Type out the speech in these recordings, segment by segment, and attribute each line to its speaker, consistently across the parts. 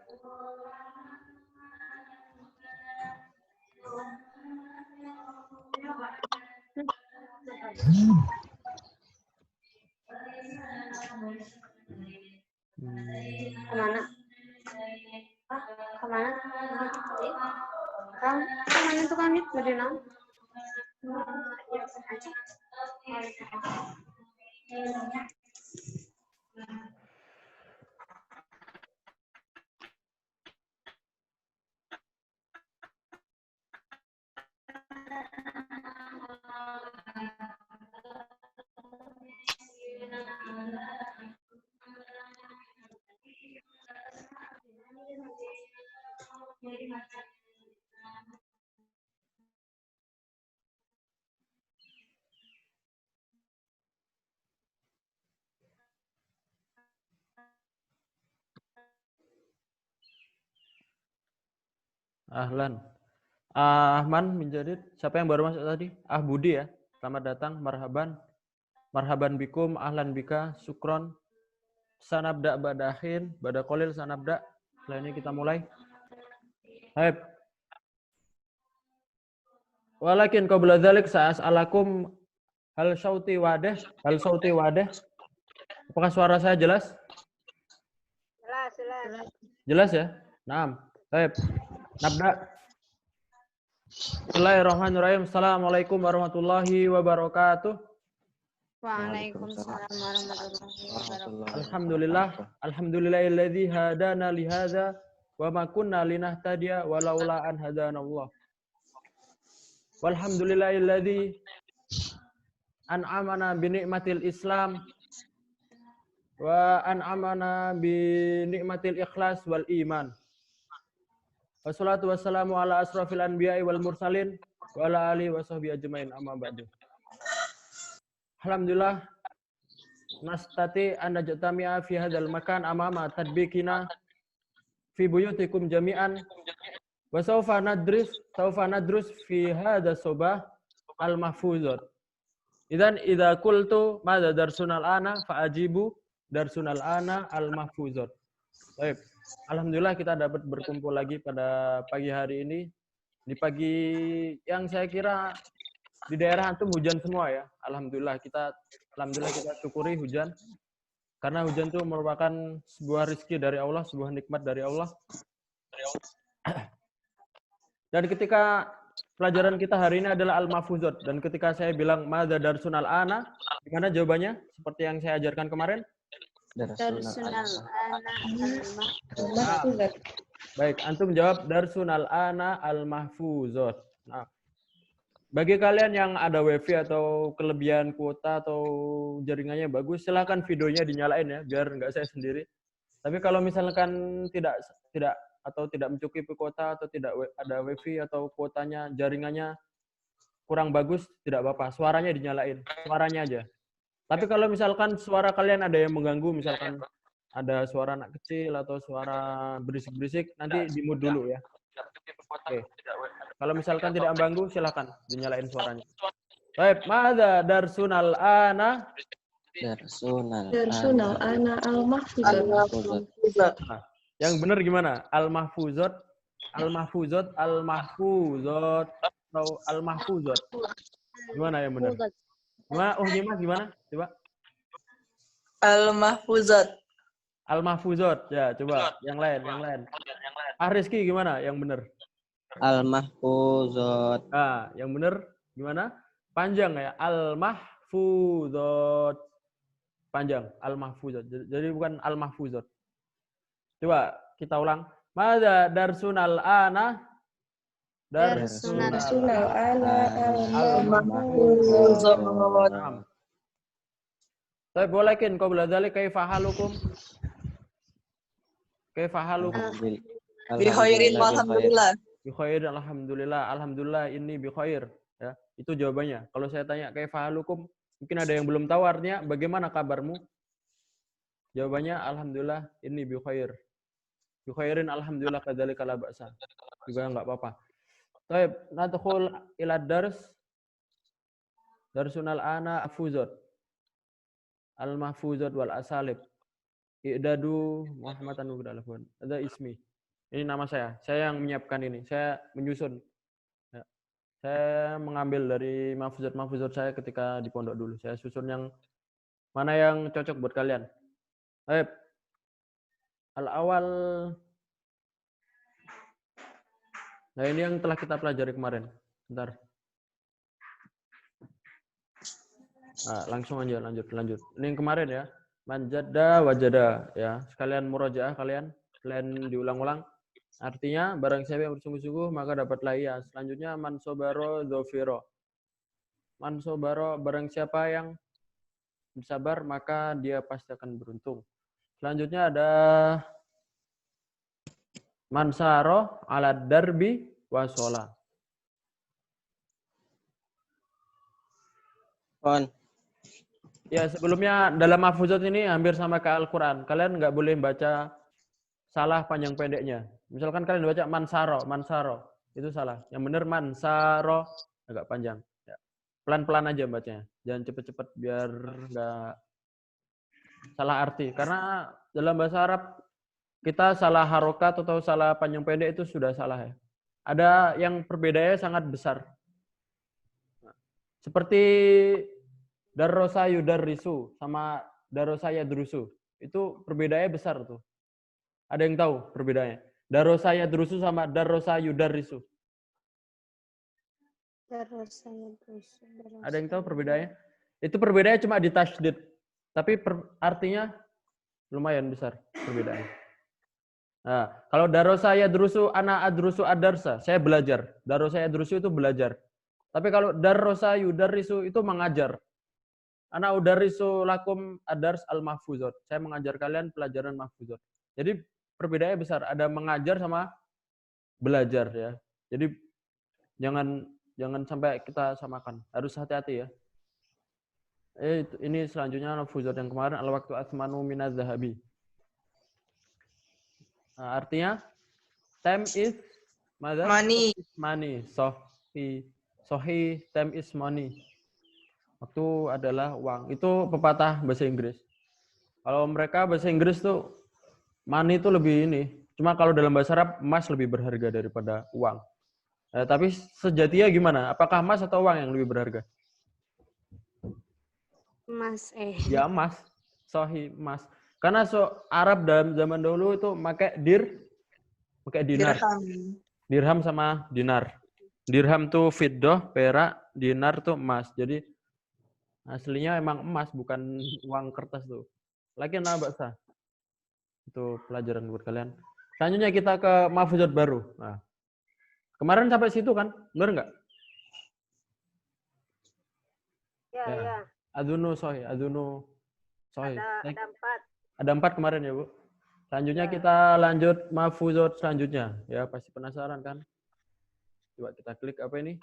Speaker 1: Kemana? Kemana? Kang, kemana tuh kami? Berenang?
Speaker 2: Ahlan. Ahman Minjadid. Siapa yang baru masuk tadi? Budi ya. Selamat datang. Marhaban. Marhaban bikum. Ahlan bika. Sukron. Sanabda badahin. Bada kolil sanabda. Setelah ini kita mulai. Baik. Walakin qabla dzalik sa'alakum hal sauti wadah. Hal sauti wadah. Apakah suara saya jelas?
Speaker 1: Jelas, jelas.
Speaker 2: Jelas ya? Naam. Baik. Nabda. Bismillahirrahmanirrahim. Assalamualaikum warahmatullahi wabarakatuh.
Speaker 1: Waalaikumsalam warahmatullahi wabarakatuh.
Speaker 2: Alhamdulillah. Alhamdulillahilladzi hadana li hadza wa ma kunna linahtadiya walaula an hadanallah. Walhamdulillahilladzi an'amana bi ni'matil Islam wa an'amana bi ni'matil ikhlas wal iman. Wassalatu wassalamu ala asrafil anbiya'i wal mursalin wa ala alihi wa sahbihi ajmain amma ba'du. Alhamdulillah nastati an najtami'a fi hadzal makan amama tadbikina fi buyutikum jami'an wa sawfa nadrus fi hadza sobah al mahfuzat. Idzan idza qultu madza darsunal ana fa ajibu darsunal ana al mahfuzat. Baik. Alhamdulillah kita dapat berkumpul lagi pada pagi hari ini. Di pagi yang saya kira di daerah antum hujan semua ya. Alhamdulillah kita syukuri hujan. Karena hujan itu merupakan sebuah rezeki dari Allah, sebuah nikmat dari Allah. Dan ketika pelajaran kita hari ini adalah Al-Mahfuzat. Dan ketika saya bilang madza darsun al-ana, gimana jawabannya? Seperti yang saya ajarkan kemarin?
Speaker 1: Darsunal ana
Speaker 2: al-mahfuzat. Baik, antum jawab darsunal ana al-mahfuzat. Nah, bagi kalian yang ada wifi atau kelebihan kuota atau jaringannya bagus, silahkan videonya dinyalain ya, biar nggak saya sendiri. Tapi kalau misalkan tidak mencukupi kuota atau tidak ada wifi atau kuotanya jaringannya kurang bagus, tidak apa-apa, suaranya dinyalain, suaranya aja. Tapi kalau misalkan suara kalian ada yang mengganggu, misalkan ada suara anak kecil atau suara berisik-berisik, nanti di-mute dulu ya. Oke. Kalau misalkan tidak mengganggu, silakan dinyalain suaranya. Baik, madza darsunal ana?
Speaker 3: Darsunal ana al-mahfuzat.
Speaker 2: Nah, yang benar gimana? Al-mahfuzat, al-mahfuzat, al-mahfuzat, atau al-mahfuzat? Gimana yang benar? Gimana? Coba.
Speaker 3: Al-mahfuzat.
Speaker 2: Al-mahfuzat. Ya, coba. Yang lain. Rizky gimana yang benar?
Speaker 4: Al-mahfuzat.
Speaker 2: Nah, yang benar gimana? Panjang ya. Al-mahfuzat. Panjang. Al-mahfuzat. Jadi bukan al-mahfuzat. Coba kita ulang. Madza darsunal ana?
Speaker 1: Darsunal
Speaker 3: ana al-mahfuzat.
Speaker 2: Saya bolehin qabla dzalik kaifa halukum? Kaifa halukum?
Speaker 3: Bi khairin walhamdulillah.
Speaker 2: Bi khairin alhamdulillah. Alhamdulillah ini bi khair ya. Itu jawabannya. Kalau saya tanya kaifa halukum, mungkin ada yang belum tahu artinya bagaimana kabarmu? Jawabannya alhamdulillah ini bi khair. Bi khairin alhamdulillah kadzalika la ba'sa. Juga enggak apa-apa. Baik, nadkhul ila dars. Darsunal ana afuzat. Al-mahfuzat wal asalib. I'dadu Muhammadan Nubdalafun. Ada ismi. Ini nama saya. Saya yang menyiapkan ini. Saya menyusun. Ya. Saya mengambil dari mahfuzat saya ketika di pondok dulu. Saya susun yang mana yang cocok buat kalian. Baik. Al-awal. Nah, ini yang telah kita pelajari kemarin. Bentar. Nah, langsung aja lanjut. Ini yang kemarin ya. Manjada wajada ya. Sekalian murojaah kalian diulang-ulang. Artinya barang siapa yang bersungguh-sungguh maka dapatlah ia. Selanjutnya mansobaro dzofiro. Mansobaro barang siapa yang bersabar maka dia pasti akan beruntung. Selanjutnya ada mansaro ala darbi wasola. Ya, sebelumnya dalam mahfuzat ini hampir sama kayak Al-Quran. Kalian nggak boleh baca salah panjang pendeknya. Misalkan kalian baca mansaro. Itu salah. Yang benar mansaro, agak panjang. Ya. Pelan-pelan aja bacanya. Jangan cepet-cepet biar nggak salah arti. Karena dalam bahasa Arab, kita salah harokat atau salah panjang pendek itu sudah salah ya. Ada yang perbedaannya sangat besar. Seperti darrosa yudarrisu sama darosa yadrusu. Itu perbedaannya besar tuh. Ada yang tahu perbedaannya? Darosa yadrusu sama darosa yudarrisu. Ada yang tahu perbedaannya? Itu perbedaannya cuma di tasydid. Tapi artinya lumayan besar perbedaannya. Nah, kalau darosa yadrusu ana adrusu adarsa, saya belajar. Darosa yadrusu itu belajar. Tapi kalau darosa yudarrisu itu mengajar. Ana udarisu lakum adars al-mahfuzat. Saya mengajar kalian pelajaran mahfuzat. Jadi perbedaannya besar. Ada mengajar sama belajar ya. Jadi jangan sampai kita samakan. Harus hati-hati ya. Ini selanjutnya mahfuzat yang kemarin al-waqtu asmanu minaz zahabi. Nah, artinya time is money. Money. Sohi time is money. Waktu adalah uang. Itu pepatah bahasa Inggris. Kalau mereka bahasa Inggris tuh money itu lebih ini. Cuma kalau dalam bahasa Arab emas lebih berharga daripada uang. Tapi sejatinya gimana? Apakah emas atau uang yang lebih berharga?
Speaker 1: Emas
Speaker 2: Ya emas. Sohi emas. Karena Arab dalam zaman dahulu itu pakai dinar. Dirham sama dinar. Dirham tuh fiddah, perak, dinar tuh emas. Jadi aslinya emang emas, bukan uang kertas tuh. Lagi bahasa. Itu pelajaran buat kalian. Selanjutnya kita ke mahfuzat baru. Nah, kemarin sampai situ kan? Benar nggak?
Speaker 1: Ya.
Speaker 2: Adunu sohi.
Speaker 1: Ada 4.
Speaker 2: Ada 4 kemarin ya, Bu. Selanjutnya kita lanjut mahfuzat selanjutnya. Ya, pasti penasaran kan? Coba kita klik apa ini?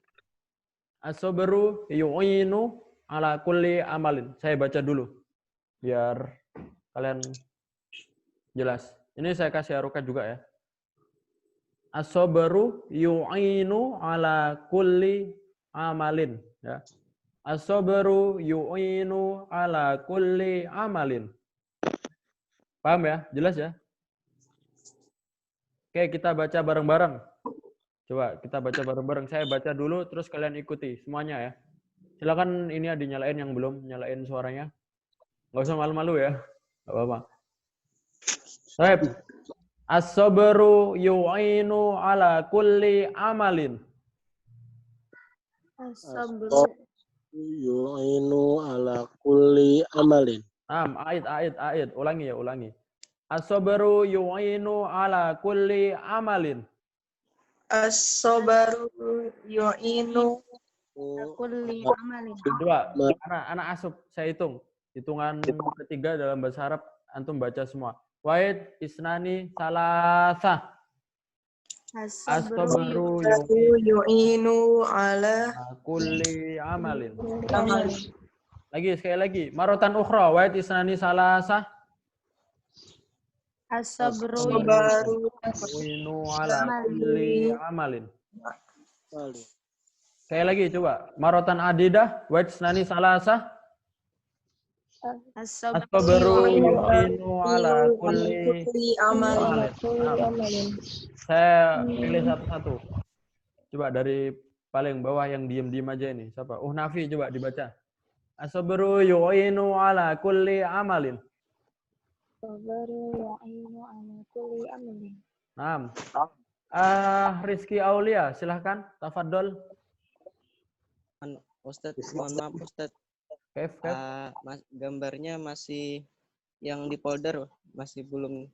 Speaker 2: As-sabru yu'inu ala kulli amalin. Saya baca dulu biar kalian jelas. Ini saya kasih harokat juga ya. As-sabru yu'inu ala kulli amalin ya. As-sabru yu'inu ala kulli amalin. Paham ya? Jelas ya? Oke, kita baca bareng-bareng. Coba kita baca bareng-bareng. Saya baca dulu terus kalian ikuti semuanya ya. Silakan ini ya dinyalain yang belum nyalain suaranya. Nggak usah malu-malu ya. Nggak apa-apa. Baik. As-sabru yu'inu ala kulli amalin.
Speaker 1: As-sabru
Speaker 4: yu'inu ala kulli amalin.
Speaker 2: Ait. Ulangi. As-sabru yu'inu ala kulli amalin.
Speaker 3: As-sabru yu'inu
Speaker 1: kulli amalin.
Speaker 2: Kedua, anak asup, saya hitung. Hitungan ketiga dalam bahasa Arab, antum baca semua. Wahid, isnani, salasa. As-sabru
Speaker 3: yu'inu ala
Speaker 2: kulli amalin. Sekali lagi. Marotan ukhra, wahid, isnani, salasa.
Speaker 1: As-sabru
Speaker 2: yu'inu ala kulli amalin. Sekali lagi coba. Marotan adidah, wahid, isnani, salasa. As-sabru yu'inu ala kulli
Speaker 3: amalin.
Speaker 2: amalin. Saya pilih satu-satu. Coba dari paling bawah yang diem-diem aja ini. Siapa? Nafi coba dibaca. As-sabru yu'inu ala kulli amalin.
Speaker 1: Sabru yu'inu ala kulli amalin.
Speaker 2: Naam. Rizky Aulia, silahkan. Tafadhol.
Speaker 5: Ustadz, mohon maaf Ustadz.
Speaker 2: Kef.
Speaker 5: Gambarnya masih yang di folder, masih belum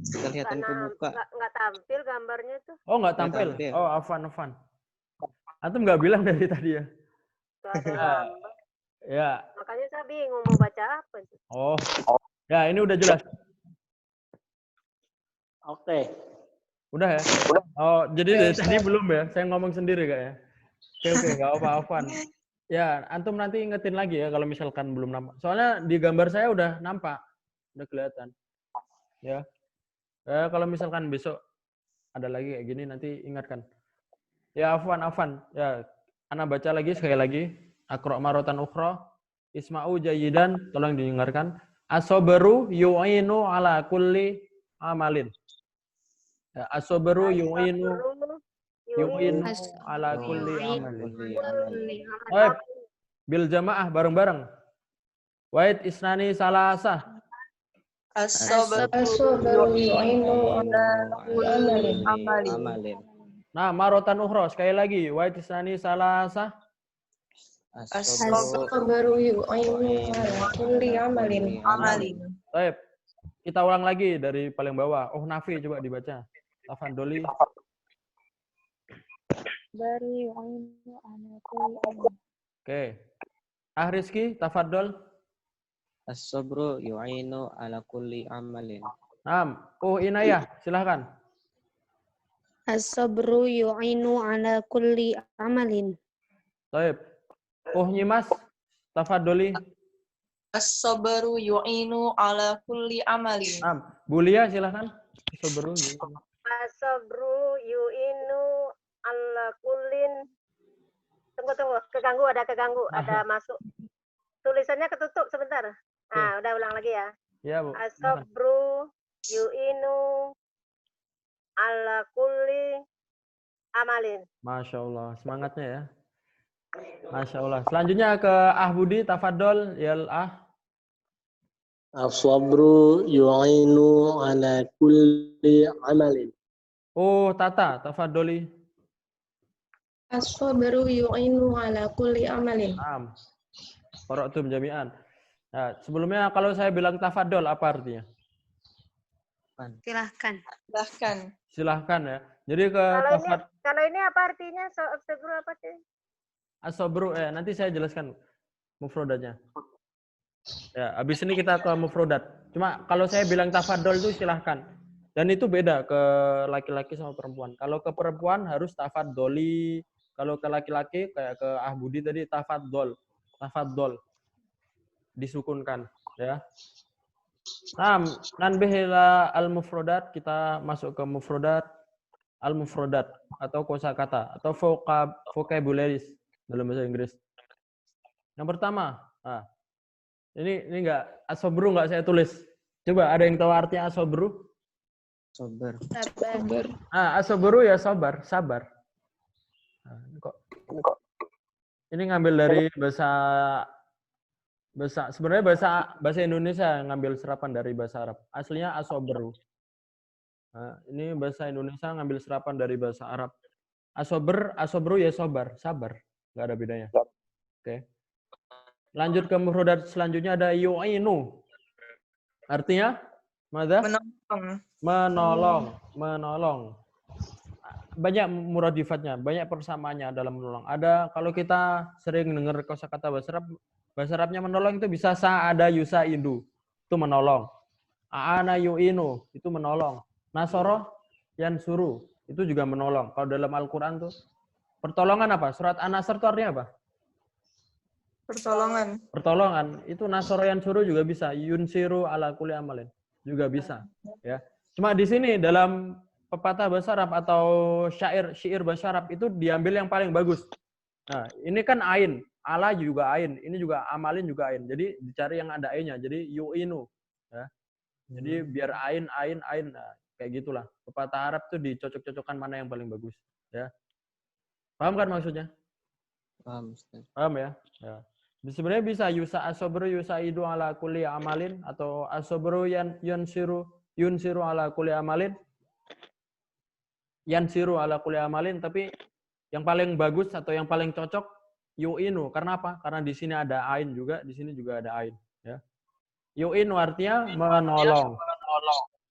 Speaker 5: kelihatan kebuka.
Speaker 1: Nggak tampil gambarnya tuh.
Speaker 2: Oh, nggak tampil.
Speaker 5: tampil.
Speaker 2: Oh, afan. Antum nggak bilang dari tadi ya?
Speaker 1: Nggak ada gambar.
Speaker 2: Ya.
Speaker 1: Makanya saya bingung mau baca apa.
Speaker 2: Oh. Ya, ini udah jelas.
Speaker 4: Oke.
Speaker 2: Udah ya? Oh, jadi dari tadi belum ya? Saya ngomong sendiri kak ya? Oke, nggak apa-apa. Ya, antum nanti ingetin lagi ya kalau misalkan belum nampak. Soalnya di gambar saya udah nampak. Udah kelihatan. Ya. Kalau misalkan besok ada lagi kayak gini, nanti ingatkan. Ya, afwan. Ya, ana baca lagi sekali lagi. Aqra maratan ukhra. Isma'u jayidan. Tolong didengarkan. As-sabru yu'inu ala kulli amalin. Ya, as-sabru yu'inu ala kulli amalin. Baik. Bil jamaah bareng-bareng. Wait isnani salasah.
Speaker 3: As-sabru yu'inu ala kulli amalin.
Speaker 2: Nah, marotan ukhra sekali lagi. Wait isnani salasah.
Speaker 3: As-sabru yu'inu ala kulli amalin.
Speaker 2: Baik. Kita ulang lagi dari paling bawah. Nafi coba dibaca. Tafadholi.
Speaker 1: Sabru yu'inu ala kulli amalin.
Speaker 2: Oke. Rizky, tafadhol.
Speaker 5: As-sabru yu'inu ala kulli amalin.
Speaker 2: Naam. Inayah, silahkan.
Speaker 1: As-sabru yu'inu ala kulli amalin.
Speaker 2: Baik. Nyimas, tafadholi.
Speaker 3: As-sabru yu'inu ala kulli amalin.
Speaker 2: Naam. Bulia, silahkan. As-sabru yu'inu.
Speaker 1: As-sabru yu'inu ala kullin. Tunggu. Keganggu. Ada masuk. Tulisannya ketutup sebentar. Nah, udah ulang lagi ya.
Speaker 2: Ya, Bu.
Speaker 1: As-sabru yu'inu ala kulli amalin.
Speaker 2: Masya Allah. Semangatnya ya. Masya Allah. Selanjutnya ke Budi, tafadhol.
Speaker 4: As-sabru yu'inu ala kulli amalin.
Speaker 2: Tata, tafadholi.
Speaker 3: As-sabru yu'inu ala kulli amalin.
Speaker 2: Naam. Qara'tum jami'an. Nah, sebelumnya kalau saya bilang tafadhol apa artinya? Silahkan ya. Jadi
Speaker 1: Kalau ini apa artinya? As-sabru apa sih?
Speaker 2: As-sabru nanti saya jelaskan mufrodatnya. Ya, habis ini kita ke mufrodat. Cuma kalau saya bilang tafadhol itu silahkan. Dan itu beda ke laki-laki sama perempuan. Kalau ke perempuan harus tafadholi. Kalau ke laki-laki kayak ke Budi tadi tafadhol. Disukunkan ya. Nanbihila al-mufrodat, kita masuk ke mufrodat al-mufrodat atau kosakata atau vocabularies dalam bahasa Inggris. Yang pertama, ini enggak as-sabru enggak saya tulis. Coba ada yang tahu artinya as-sabru?
Speaker 5: Sabar.
Speaker 2: As-sabru ya sabar. Ini ngambil dari sebenarnya bahasa Indonesia ngambil serapan dari bahasa Arab. Aslinya as-sabru. Ini bahasa Indonesia ngambil serapan dari bahasa Arab. As-sabru ya sabar. Enggak ada bedanya. Oke. Lanjut ke mufrodat selanjutnya ada yu'inu. Artinya Mada? Menolong. Banyak muradifatnya, banyak persamaannya dalam menolong. Ada kalau kita sering dengar kosakata bahasa Arabnya menolong itu bisa sa'ada yusaidu, itu menolong. A'ana yu'inu, itu menolong. Nasoro yansuru, itu juga menolong. Kalau dalam Al-Qur'an tuh pertolongan apa? Surat An-Nasr itu artinya apa? Pertolongan. Itu nasoro yansuru juga bisa. Yunsiru ala kulli amalin. Juga bisa, ya. Cuma di sini dalam pepatah bahasa Arab atau syair bahasa Arab itu diambil yang paling bagus. Nah, ini kan ain. Ala juga ain. Ini juga amalin juga ain. Jadi dicari yang ada ainnya. Jadi yu'inu. Ya. Jadi biar ain. Nah, kayak gitulah. Pepatah Arab tuh dicocok-cocokkan mana yang paling bagus. Ya. Paham kan maksudnya?
Speaker 5: Paham, Ustaz.
Speaker 2: Paham ya? Ya. Sebenarnya bisa yusa asobru yusaidu ala kulli amalin atau asobru yunsiru ala kulli amalin. Yansiru ala kulli amalin, tapi yang paling bagus atau yang paling cocok yu'inu. Karena apa? Karena di sini ada ain juga, di sini juga ada ain, ya. Yu'inu artinya menolong.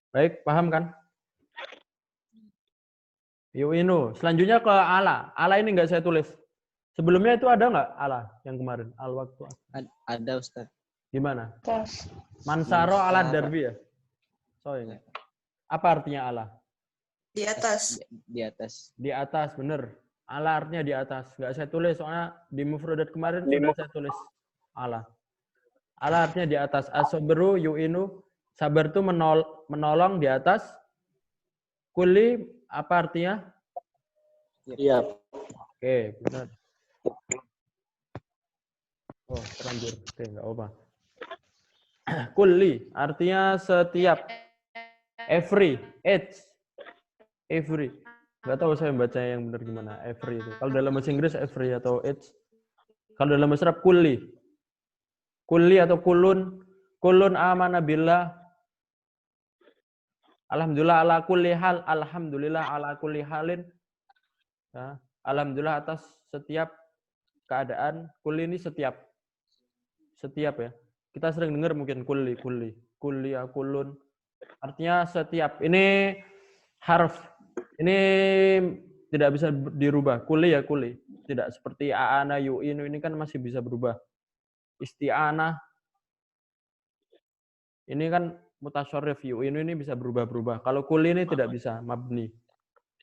Speaker 2: Baik, paham kan? Yu'inu. Selanjutnya ke ala. Ala ini nggak saya tulis. Sebelumnya itu ada nggak ala yang kemarin? Al waktu.
Speaker 5: Ada, Ustaz.
Speaker 2: Gimana?
Speaker 3: Tas.
Speaker 2: Mansaro ala
Speaker 5: Mansaro.
Speaker 2: darbi ya? Sorry. Apa artinya ala?
Speaker 3: Di atas.
Speaker 5: Di atas.
Speaker 2: Di atas, bener. Ala artinya di atas. Nggak saya tulis, soalnya di mufradat kemarin sudah saya tulis ala. Ala artinya di atas. Asobru yu'inu. Sabar itu menolong di atas. Kuli, apa artinya?
Speaker 4: Siap.
Speaker 2: Oke, benar. Oh, terlanjur. Oke, nggak apa. Kulli, artinya setiap. Every, every. Nggak tahu saya baca yang benar gimana. Every itu. Kalau dalam bahasa Inggris every atau each. Kalau dalam bahasa Arab kulli. Kulli atau kulun. Kulun amana billah. Alhamdulillah ala kulli hal. Alhamdulillah ala kulli halin. Ya. Alhamdulillah atas setiap keadaan. Kulli ini setiap. Setiap ya. Kita sering dengar mungkin kulli. Kulli ya kulun. Artinya setiap. Ini harf. Ini tidak bisa dirubah. Kuli ya kuli. Tidak seperti aana, yu'inu. Ini kan masih bisa berubah. Isti'anah. Ini kan mutasyarrif. Yu'inu ini bisa berubah-berubah. Kalau kuli ini tidak bisa. Mabni.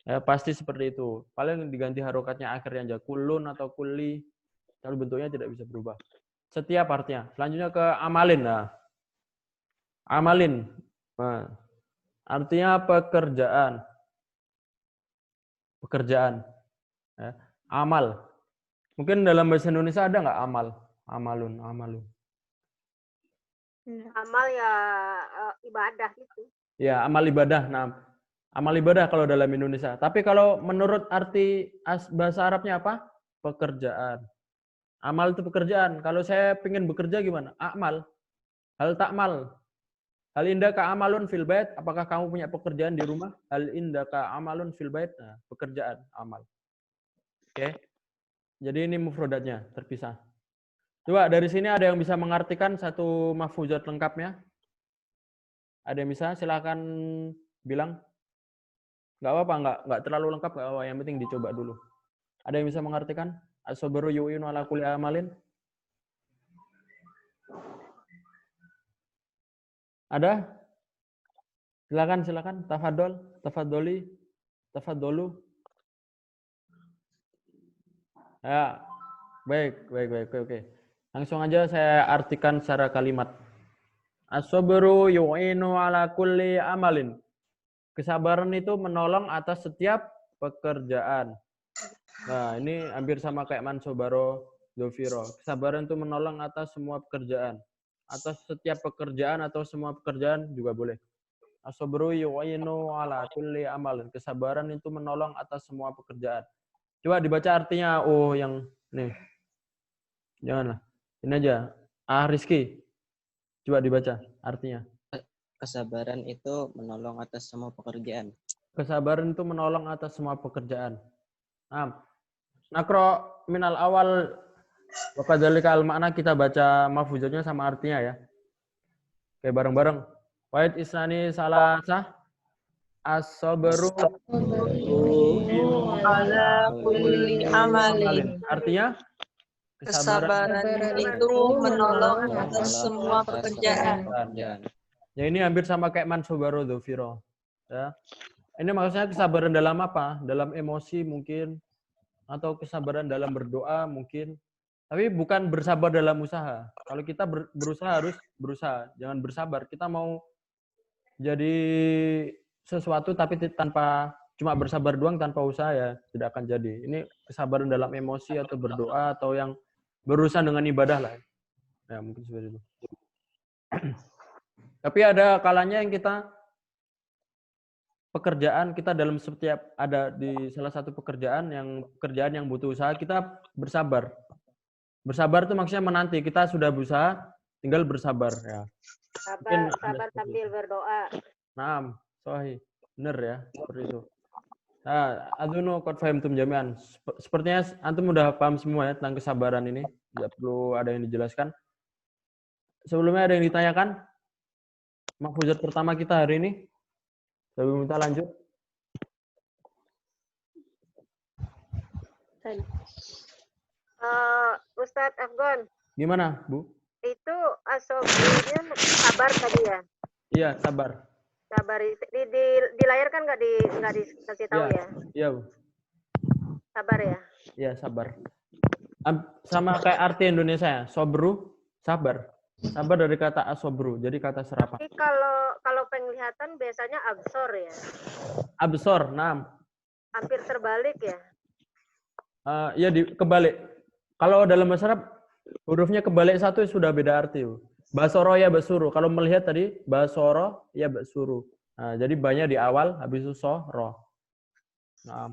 Speaker 2: Ya, pasti seperti itu. Paling diganti harokatnya akhirnya aja. Kulun atau kuli. Kalau bentuknya tidak bisa berubah. Setiap artinya. Selanjutnya ke amalin. Nah. Amalin. Nah. Artinya pekerjaan. Pekerjaan. Ya. Amal. Mungkin dalam bahasa Indonesia ada nggak amal? Amalun.
Speaker 1: Amal ya ibadah gitu.
Speaker 2: Ya, amal ibadah. Nah, amal ibadah kalau dalam Indonesia. Tapi kalau menurut arti bahasa Arabnya apa? Pekerjaan. Amal itu pekerjaan. Kalau saya pengen bekerja gimana? Amal. Hal takmal. Hal indaka amalun fil bait, apakah kamu punya pekerjaan di rumah? Hal indaka amalun fil bait, nah, pekerjaan, amal. Oke. Jadi ini mufradatnya, terpisah. Coba dari sini ada yang bisa mengartikan satu mafhuzat lengkapnya? Ada yang bisa? Silakan bilang. Nggak apa-apa, nggak terlalu lengkap, nggak apa-apa. Yang penting dicoba dulu. Ada yang bisa mengartikan? As-sabru yu'inu ala kulli amalin. Ada? Silakan. Tafadholu. Ya. Baik. Oke. Langsung aja saya artikan secara kalimat. As-sabru yu'inu ala kulli amalin. Kesabaran itu menolong atas setiap pekerjaan. Nah, ini hampir sama kayak mansobaro, dhofiro. Kesabaran itu menolong atas semua pekerjaan. Atas setiap pekerjaan atau semua pekerjaan juga boleh. As-sabru yu'inu ala kulli amalin. Kesabaran itu menolong atas semua pekerjaan. Coba dibaca artinya. Oh, yang nih. Janganlah. Ini aja. Rizky. Coba dibaca artinya.
Speaker 5: Kesabaran itu menolong atas semua pekerjaan.
Speaker 2: Kesabaran itu menolong atas semua pekerjaan. Nakro minal awal wa kadzalika al makna, kita baca mafhuzatnya sama artinya ya. Oke, bareng-bareng. Wa'id isnani salasah as-sabru
Speaker 3: Ala kulli amalin.
Speaker 2: Artinya
Speaker 3: Kesabaran itu menolong atas semua pekerjaan.
Speaker 2: Ya, ini hampir sama kayak mansobaro dhofiro. Ya. Ini maksudnya kesabaran dalam apa? Dalam emosi mungkin, atau kesabaran dalam berdoa mungkin. Tapi bukan bersabar dalam usaha. Kalau kita berusaha harus berusaha, jangan bersabar. Kita mau jadi sesuatu tapi tanpa cuma bersabar doang tanpa usaha ya tidak akan jadi. Ini kesabaran dalam emosi atau berdoa atau yang berurusan dengan ibadah lah. Ya, mungkin seperti itu. Tapi ada kalanya yang pekerjaan kita dalam setiap ada di salah satu pekerjaan yang butuh usaha, kita bersabar. Bersabar itu maksudnya menanti. Kita sudah berusaha, tinggal bersabar ya.
Speaker 1: Sabar sambil berdoa.
Speaker 2: Naam, sahih. Benar ya, seperti itu. Nah, adunu qad fahimtum jami'an. Sepertinya antum udah paham semua ya tentang kesabaran ini. Tidak perlu ada yang dijelaskan. Sebelumnya ada yang ditanyakan? Mahfuzat pertama kita hari ini. Saya minta lanjut.
Speaker 1: Ustadz Afgan.
Speaker 2: Gimana, Bu?
Speaker 1: Itu asobrunya sabar tadi ya?
Speaker 2: Iya, sabar.
Speaker 1: Sabar di layar kan nggak dikasih tahu ya?
Speaker 2: Iya, Bu.
Speaker 1: Sabar ya?
Speaker 2: Iya, sabar. Sama kayak arti Indonesia ya, sobru, sabar. Sabar dari kata asobru, jadi kata serapan.
Speaker 1: Tapi kalau penglihatan biasanya absor ya?
Speaker 2: Absor, naam.
Speaker 1: Hampir terbalik ya?
Speaker 2: Iya, kebalik. Kalau dalam bahasa Arab, hurufnya kebalik satu sudah beda arti. Basoro ya basuru. Kalau melihat tadi, basoro ya basuru. Nah, jadi banyak di awal, habis itu soro. Nah,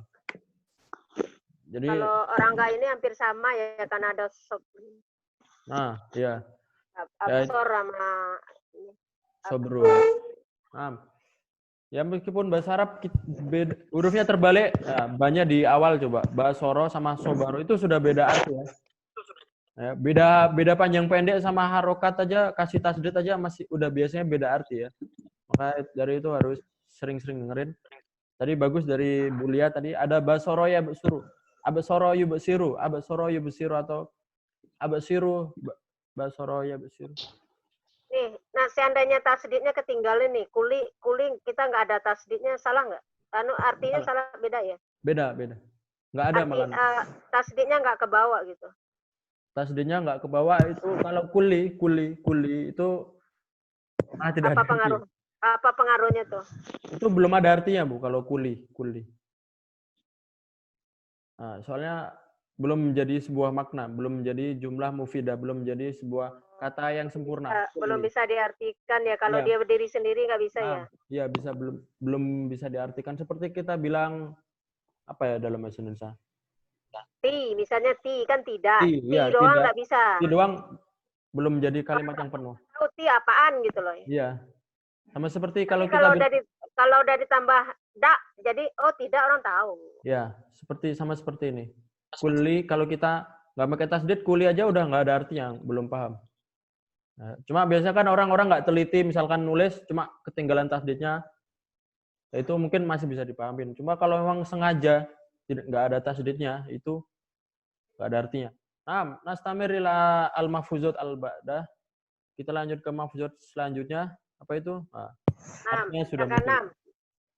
Speaker 2: jadi
Speaker 1: kalau orang nggak ini hampir sama ya, karena ada sob.
Speaker 2: Nah, iya.
Speaker 1: Absor sama
Speaker 2: sobru. Nah, ya meskipun bahasa Arab hurufnya terbalik, ya, banyak di awal coba. Basoro sama sobaru itu sudah beda arti ya. Ya, beda panjang pendek sama harokat aja, kasih tasdid aja masih udah biasanya beda arti ya. Maka dari itu harus sering-sering dengerin. Tadi bagus dari Bulia tadi ada basoro ya basuru, abasoro yu basiru, abasoro yu basiru atau abasiru basoro ya basiru.
Speaker 1: Nih, nah seandainya tasdidnya ketinggalan nih, kuling kita nggak ada tasdidnya, salah nggak? Artinya salah beda ya?
Speaker 2: Beda. Nggak ada malah.
Speaker 1: Tasdidnya nggak ke bawah gitu.
Speaker 2: Tasdidnya nggak ke bawah itu kalau kuli itu tidak
Speaker 1: apa
Speaker 2: ada
Speaker 1: apa pengaruhnya tuh?
Speaker 2: Itu belum ada artinya, Bu, kalau kuli. Nah, soalnya belum menjadi sebuah makna, belum menjadi jumlah mufidah, belum menjadi sebuah kata yang sempurna.
Speaker 1: Belum bisa diartikan ya, kalau dia berdiri sendiri nggak bisa ya?
Speaker 2: Iya, belum bisa diartikan seperti kita bilang apa ya dalam bahasa Indonesia?
Speaker 1: Ti, misalnya ti kan tidak. Ti
Speaker 2: tidak.
Speaker 1: doang nggak bisa.
Speaker 2: Ti doang belum jadi kalimat yang penuh.
Speaker 1: Tahu ti apaan gitu loh.
Speaker 2: Iya. Sama seperti kalau
Speaker 1: udah ditambah dak, jadi tidak orang tahu.
Speaker 2: Ya, sama seperti ini. Kuli kalau kita nggak pakai tasdid, kuli aja udah nggak ada artinya, belum paham. Nah, cuma biasanya kan orang-orang nggak teliti, misalkan nulis cuma ketinggalan tasdidnya, itu mungkin masih bisa dipahamin. Cuma kalau memang sengaja nggak ada tasdidnya, itu nggak ada artinya. Nah, nastamir ila al-mahfuzat al-ba'dah. Kita lanjut ke mahfuzat selanjutnya. Apa itu? Nah, artinya sudah muncul.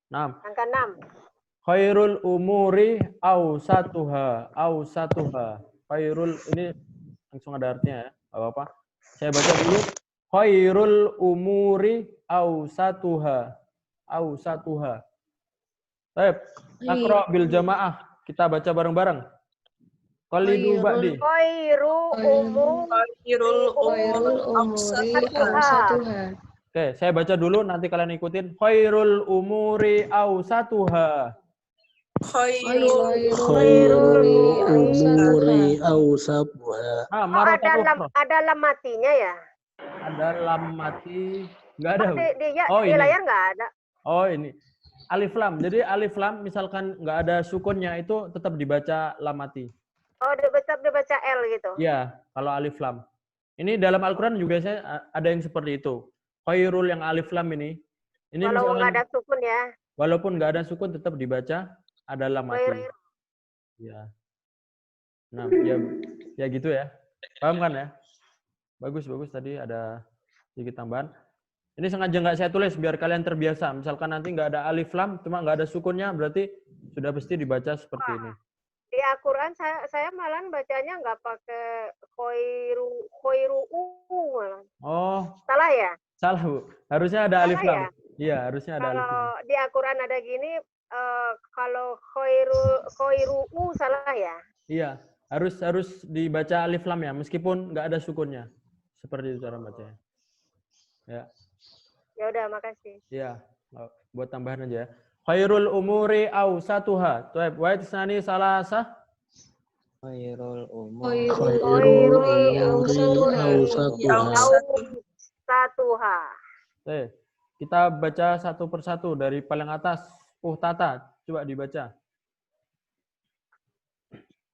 Speaker 2: 6.
Speaker 1: Angka 6.
Speaker 2: Khairul umuri awsatuha. Khairul ini langsung ada artinya ya. Apa-apa. Saya baca dulu. Khairul umuri awsatuha. Baik, naqra bil jamaah. Kita baca bareng-bareng. Qalidu ba'di.
Speaker 1: Khairul umuri awsatuha.
Speaker 2: Oke, saya baca dulu nanti kalian ikutin. Khairul umuri awsatuha.
Speaker 4: Khairul umuri awsatuha.
Speaker 1: Ada lam matinya ya?
Speaker 2: Ada lam mati. Enggak ada.
Speaker 1: Di layar enggak ada.
Speaker 2: Oh, ini. Alif lam. Jadi alif lam misalkan enggak ada sukunnya itu tetap dibaca lam mati.
Speaker 1: Oh, dibaca L gitu.
Speaker 2: Iya, kalau alif lam. Ini dalam Al-Qur'an juga ada yang seperti itu. Khairul yang alif lam ini
Speaker 1: walaupun nggak ada sukun ya.
Speaker 2: Walaupun nggak ada sukun tetap dibaca ada lam mati. Ya. Nah, ya gitu ya. Paham kan ya? Bagus tadi ada sedikit tambahan. Ini sengaja nggak saya tulis biar kalian terbiasa. Misalkan nanti nggak ada alif lam, cuma nggak ada sukunnya, berarti sudah pasti dibaca seperti ini.
Speaker 1: Di Al-Quran saya malah bacanya nggak pakai khairu malah.
Speaker 2: Oh.
Speaker 1: Salah ya?
Speaker 2: Salah, Bu. Harusnya ada alif lam. Iya, harusnya ada alif lam.
Speaker 1: Kalau di Al-Quran ada gini, kalau khairu salah ya?
Speaker 2: Iya. Harus dibaca alif lam ya, meskipun nggak ada sukunnya. Seperti itu cara bacanya. Ya.
Speaker 1: Ya udah, makasih.
Speaker 2: Iya, buat tambahan aja ya. Khairul umuri awsatuha. Tuh, wa tisani salasa.
Speaker 5: Khairul umur.
Speaker 4: Khairul umuri awsatuha.
Speaker 1: Satuha.
Speaker 2: Oke, kita baca satu persatu dari paling atas. Tata, coba dibaca.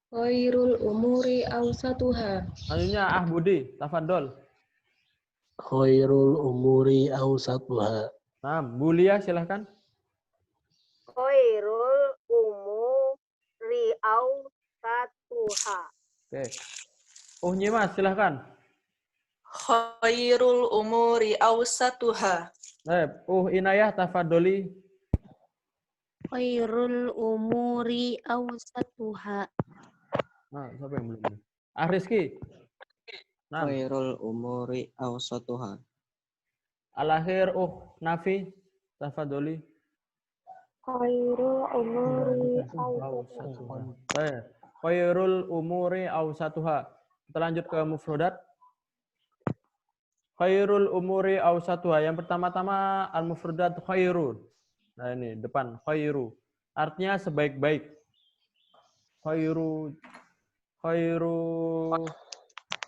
Speaker 6: Khairul umuri awsatuha.
Speaker 2: Selanjutnya Budi, tafadhol.
Speaker 4: Khairul umuri awsatuha.
Speaker 2: Nah, Bulia silahkan.
Speaker 1: Khairul umuri awsatuha.
Speaker 2: Oke. Nyimas silahkan.
Speaker 3: Khairul umuri awsatuha.
Speaker 2: Inayah tafadholi.
Speaker 7: Khairul umuri awsatuha.
Speaker 2: Nah, siapa yang belum? Rizky. Nah,
Speaker 5: Khairul umuri awsatuha.
Speaker 2: Al-akhir Nafi tafadholi.
Speaker 7: Khairul umuri
Speaker 2: Khairul umuri awsatuha. Kita lanjut ke mufradat. Khairul umuri awsatuha. Yang pertama-tama al-mufradat khairun. Nah, ini depan khairu. Artinya sebaik-baik. Khairu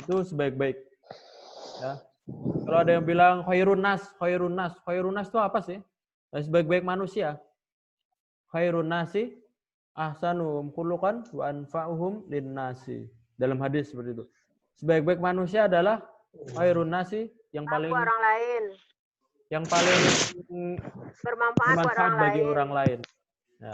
Speaker 2: itu sebaik-baik. Ya. Kalau ada yang bilang khairun nas itu apa sih? Sebaik-baik manusia. Khairun nasi ahsanuhum khuluqan wa anfa'uhum linnasi. Dalam hadis seperti itu. Sebaik-baik manusia adalah khairun nasi yang paling
Speaker 1: orang lain.
Speaker 2: Yang paling
Speaker 1: bermanfaat
Speaker 2: bagi orang lain. Ya.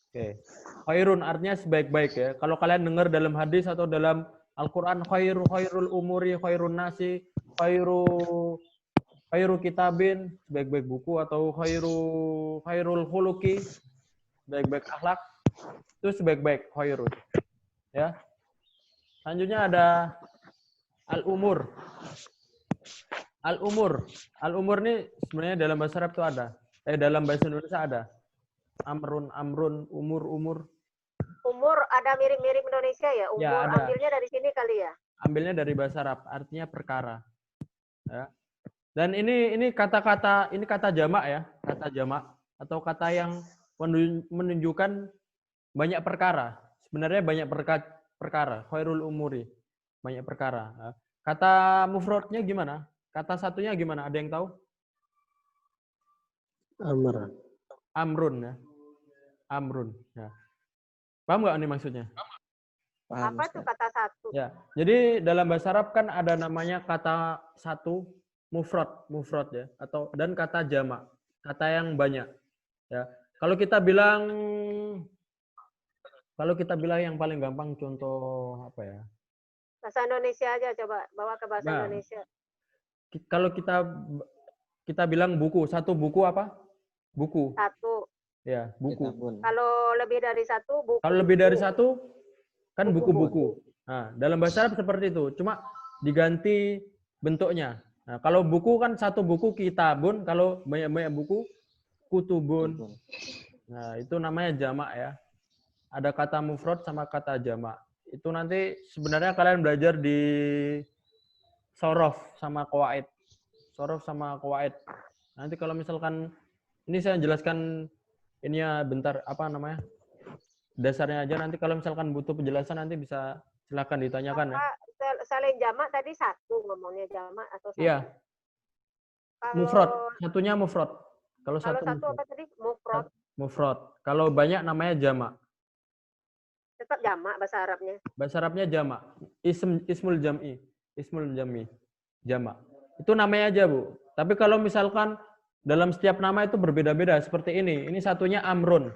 Speaker 2: Oke. Khairun artinya sebaik-baik ya. Kalau kalian dengar dalam hadis atau dalam Al-Qur'an khairul umuri khairun nasi, khairu kitabin, sebaik-baik buku, atau khairul khuluqi, sebaik-baik akhlak, itu sebaik-baik khairun. Ya. Selanjutnya ada al-umur. Al-umur ini sebenarnya dalam bahasa Arab itu ada. Dalam bahasa Indonesia ada. Amrun, umur.
Speaker 1: Umur ada mirip-mirip Indonesia ya? Umur
Speaker 2: Ya, ada.
Speaker 1: ambilnya dari sini kali ya?
Speaker 2: Ambilnya dari bahasa Arab, artinya perkara. Ya. Dan ini kata-kata, ini kata jamak ya, kata jamak atau kata yang menunjukkan banyak perkara. Sebenarnya banyak perkara. Khairul umuri, banyak perkara. Ya. Kata mufradnya gimana? Kata satunya gimana? Ada yang tahu? Amrun ya. Amrun. Ya. Paham nggak ini maksudnya?
Speaker 5: Paham,
Speaker 1: Apa tuh kata satu?
Speaker 2: Ya. Jadi dalam bahasa Arab kan ada namanya kata satu mufrad ya, atau dan kata jamak, kata yang banyak. Ya. Kalau kita bilang yang paling gampang contoh apa ya?
Speaker 1: Bahasa Indonesia aja, coba bawa ke bahasa Indonesia.
Speaker 2: Kalau kita bilang buku, satu buku apa? Buku.
Speaker 1: Satu.
Speaker 2: Ya, buku.
Speaker 1: Kalau lebih dari satu, buku.
Speaker 2: Kalau lebih dari satu, kan buku-buku. Nah, dalam bahasa Arab seperti itu. Cuma diganti bentuknya. Nah, kalau buku kan satu buku kitabun, kalau banyak-banyak buku kutubun. Nah, itu namanya jamak ya. Ada kata mufrad sama kata jamak. Itu nanti sebenarnya kalian belajar di sorof sama qawaid. Sorof sama qawaid. Nanti kalau misalkan ini saya jelaskan ininya bentar, apa namanya? Dasarnya aja, nanti kalau misalkan butuh penjelasan nanti bisa silakan ditanyakan ya.
Speaker 1: Saling jamak tadi satu ngomongnya jamak atau satu?
Speaker 2: Iya. Mufrad, satunya mufrad. Kalau satu
Speaker 1: apa tadi? Mufrad.
Speaker 2: Mufrad. Kalau banyak namanya jamak.
Speaker 1: Tetap jamak bahasa Arabnya.
Speaker 2: Bahasa Arabnya jamak. Ismul jam'i. Jamak. Itu namanya aja, Bu. Tapi kalau misalkan dalam setiap nama itu berbeda-beda seperti ini. Ini satunya amrun.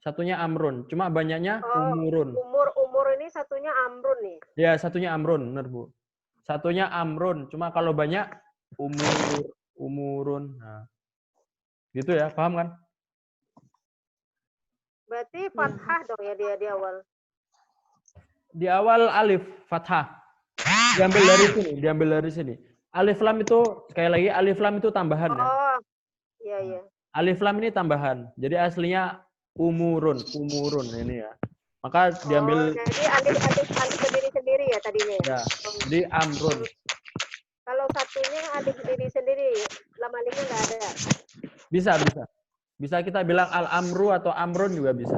Speaker 2: Satunya amrun. Cuma banyaknya umurun.
Speaker 1: Umur ini satunya amrun nih.
Speaker 2: Ya, satunya amrun, benar, Bu. Satunya amrun. Cuma kalau banyak umurun. Nah. Gitu ya, paham kan?
Speaker 1: Berarti fathah dong ya dia di awal.
Speaker 2: Di awal alif fathah. Diambil dari sini. Alif lam itu sekali lagi alif lam itu tambahan ya.
Speaker 1: Oh. Iya.
Speaker 2: Alif lam ini tambahan. Jadi aslinya umurun ini ya. Maka diambil
Speaker 1: Jadi alif berdiri-sendiri ya tadinya ya.
Speaker 2: ya. Jadi amrun.
Speaker 1: Kalau satunya alif berdiri sendiri, lam alifnya nggak ada.
Speaker 2: Bisa. Bisa kita bilang al-amru atau amrun juga bisa.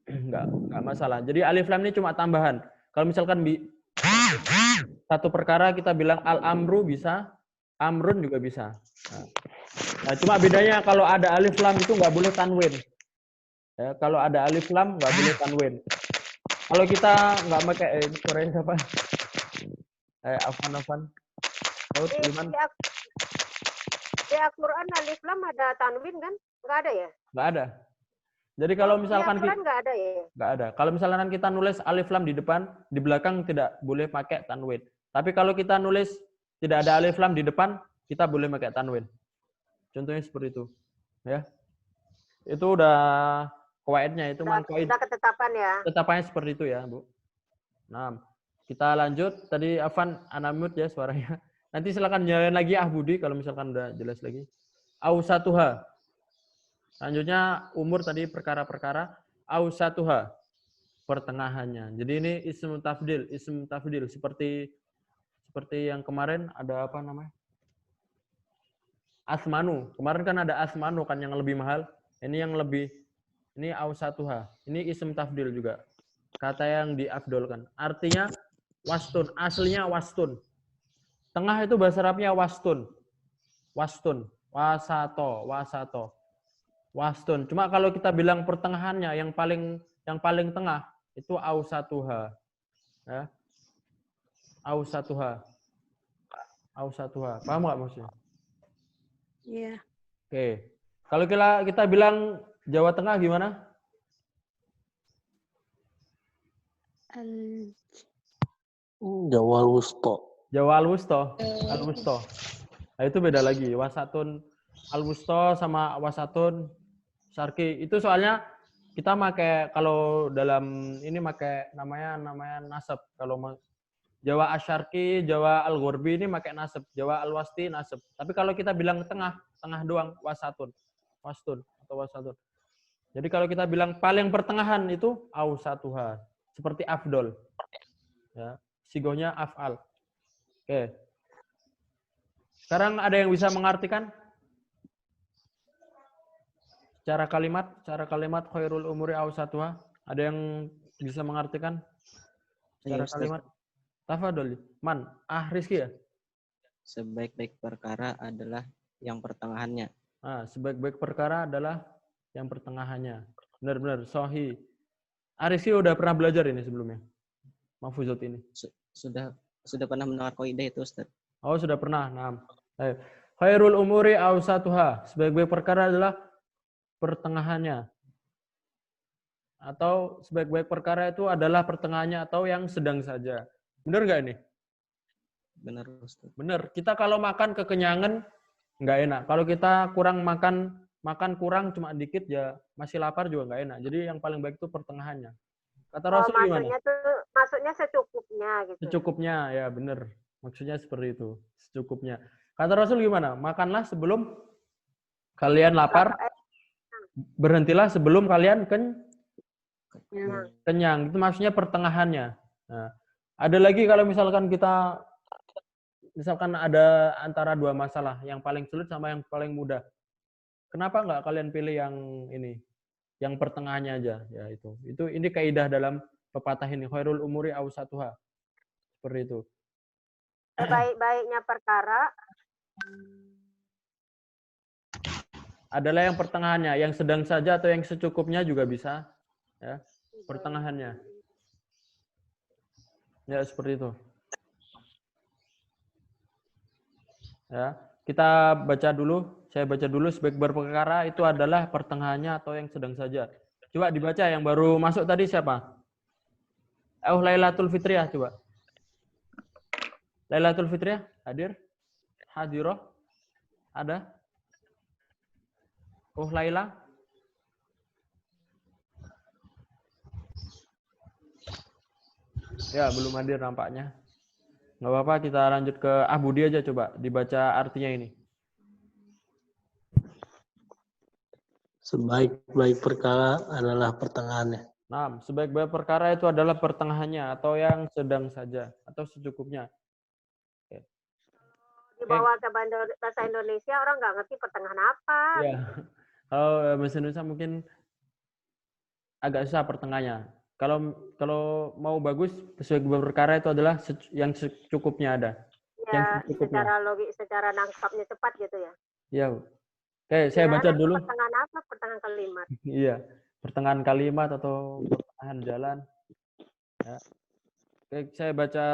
Speaker 2: Enggak masalah. Jadi alif lam ini cuma tambahan. Kalau misalkan satu perkara kita bilang al-amru bisa, amrun juga bisa. Nah, cuma bedanya kalau ada alif lam itu nggak boleh tanwin. Ya, kalau ada alif lam nggak boleh tanwin. Kalau kita nggak pakai suaranya siapa? Afan. Oh,
Speaker 1: Di Al-Quran alif lam ada tanwin kan? Nggak ada ya?
Speaker 2: Nggak ada. Jadi kalau misalkan
Speaker 1: Al-Quran nggak ada ya?
Speaker 2: nggak ada. Kalau misalkan kita nulis alif lam di depan, di belakang tidak boleh pakai tanwin. Tapi kalau kita nulis tidak ada alif lam di depan, kita boleh pakai tanwin. Contohnya seperti itu, ya. Itu udah kawaidnya, itu
Speaker 1: Udah ketetapan ya.
Speaker 2: Ketetapannya seperti itu ya, Bu. Nah, kita lanjut. Tadi Afan unmute ya suaranya. Nanti silakan nyalain lagi Budi kalau misalkan udah jelas lagi. Ausatuha. Selanjutnya umur tadi perkara-perkara. Ausatuha. Pertengahannya. Jadi ini ism tafdil seperti yang kemarin ada apa namanya? Asmanu. Kemarin kan ada asmanu kan yang lebih mahal. Ini ausatuha. Ini ism tafdil juga. Kata yang diafdolkan. Artinya wastun. Aslinya wastun. Tengah itu bahasa Arabnya wastun. Wastun. Wasato. Wastun. Cuma kalau kita bilang pertengahannya yang paling tengah itu ausatuha. Ya. Ausatuha. Paham nggak maksudnya?
Speaker 7: Iya.
Speaker 2: Oke. Kalau kita bilang Jawa Tengah gimana?
Speaker 4: Jawa Wusto.
Speaker 2: Jawa Al-Wusto. Nah, itu beda lagi. Wasatun Al-Wusto sama wasatun Syarqi. Itu soalnya kita kalau dalam ini pakai namanya nasab. Kalau Jawa Asyarqi, Jawa Al-Ghurbi ini pakai nasab. Jawa Al-Wasti nasab. Tapi kalau kita bilang tengah doang wasatun. Wastun atau wasatun. Jadi kalau kita bilang paling pertengahan itu ausatuha. Seperti afdol. Ya, sigohnya af'al. Oke. Sekarang ada yang bisa mengartikan? Cara kalimat khairul umuri ausatuha. Ada yang bisa mengartikan? Cara kalimat. Tafadhol. Man, Rizky ya?
Speaker 5: Sebaik-baik perkara adalah yang pertengahannya.
Speaker 2: Sebaik-baik perkara adalah yang pertengahannya. Benar-benar sahih. Rizky udah pernah belajar ini sebelumnya? Mahfuzat ini.
Speaker 5: Sudah pernah mendengar kaidah itu, Ustaz?
Speaker 2: Oh, sudah pernah. Nah. Khairul umuri ausatuha. Sebaik-baik perkara adalah pertengahannya. Atau sebaik-baik perkara itu adalah pertengahannya atau yang sedang saja. Benar nggak ini?
Speaker 5: Benar, Ustaz.
Speaker 2: Benar. Kita kalau makan kekenyangan nggak enak. Kalau kita kurang makan kurang cuma dikit ya masih lapar juga nggak enak. Jadi yang paling baik itu pertengahannya. Kata Rasul gimana?
Speaker 1: Maksudnya secukupnya gitu.
Speaker 2: Secukupnya, ya benar. Maksudnya seperti itu, secukupnya. Kata Rasul gimana? Makanlah sebelum kalian lapar, berhentilah sebelum kalian kenyang. Itu maksudnya pertengahannya. Nah, ada lagi kalau misalkan ada antara dua masalah, yang paling sulit sama yang paling mudah. Kenapa nggak kalian pilih yang ini? Yang pertengahannya aja, ya itu. Ini kaidah dalam pepatah ini, khairul umuri ausatuha. Seperti itu.
Speaker 1: Baik-baiknya perkara
Speaker 2: adalah yang pertengahannya, yang sedang saja atau yang secukupnya juga bisa, ya. Pertengahannya. Ya, seperti itu. Ya, kita baca dulu. Saya baca dulu sebaik berperkara itu adalah pertengahannya atau yang sedang saja. Coba dibaca yang baru masuk tadi siapa? Lailatul Fitriyah coba. Lailatul Fitriyah hadir? Hadiroh? Ada? Laila? Ya, belum hadir nampaknya. Nggak apa-apa, kita lanjut ke Budi aja coba. Dibaca artinya ini.
Speaker 4: Sebaik-baik perkara adalah pertengahannya.
Speaker 2: Nah, sebaik-baik perkara itu adalah pertengahannya atau yang sedang saja atau secukupnya. Oke.
Speaker 1: Dibawa ke bahasa Indonesia orang nggak ngerti pertengahan apa.
Speaker 2: Ya, kalau bahasa Indonesia mungkin agak susah pertengahannya. Kalau mau bagus, sebaik-baik perkara itu adalah yang secukupnya ada. Yang
Speaker 1: Ya,
Speaker 2: secukupnya.
Speaker 1: secara logik, secara nangkapnya cepat gitu ya.
Speaker 2: Iya. Oke, saya baca
Speaker 1: Nanti
Speaker 2: dulu.
Speaker 1: pertengahan apa? Pertengahan kalimat.
Speaker 2: Iya, pertengahan kalimat atau pertengahan jalan. Ya. Oke, saya baca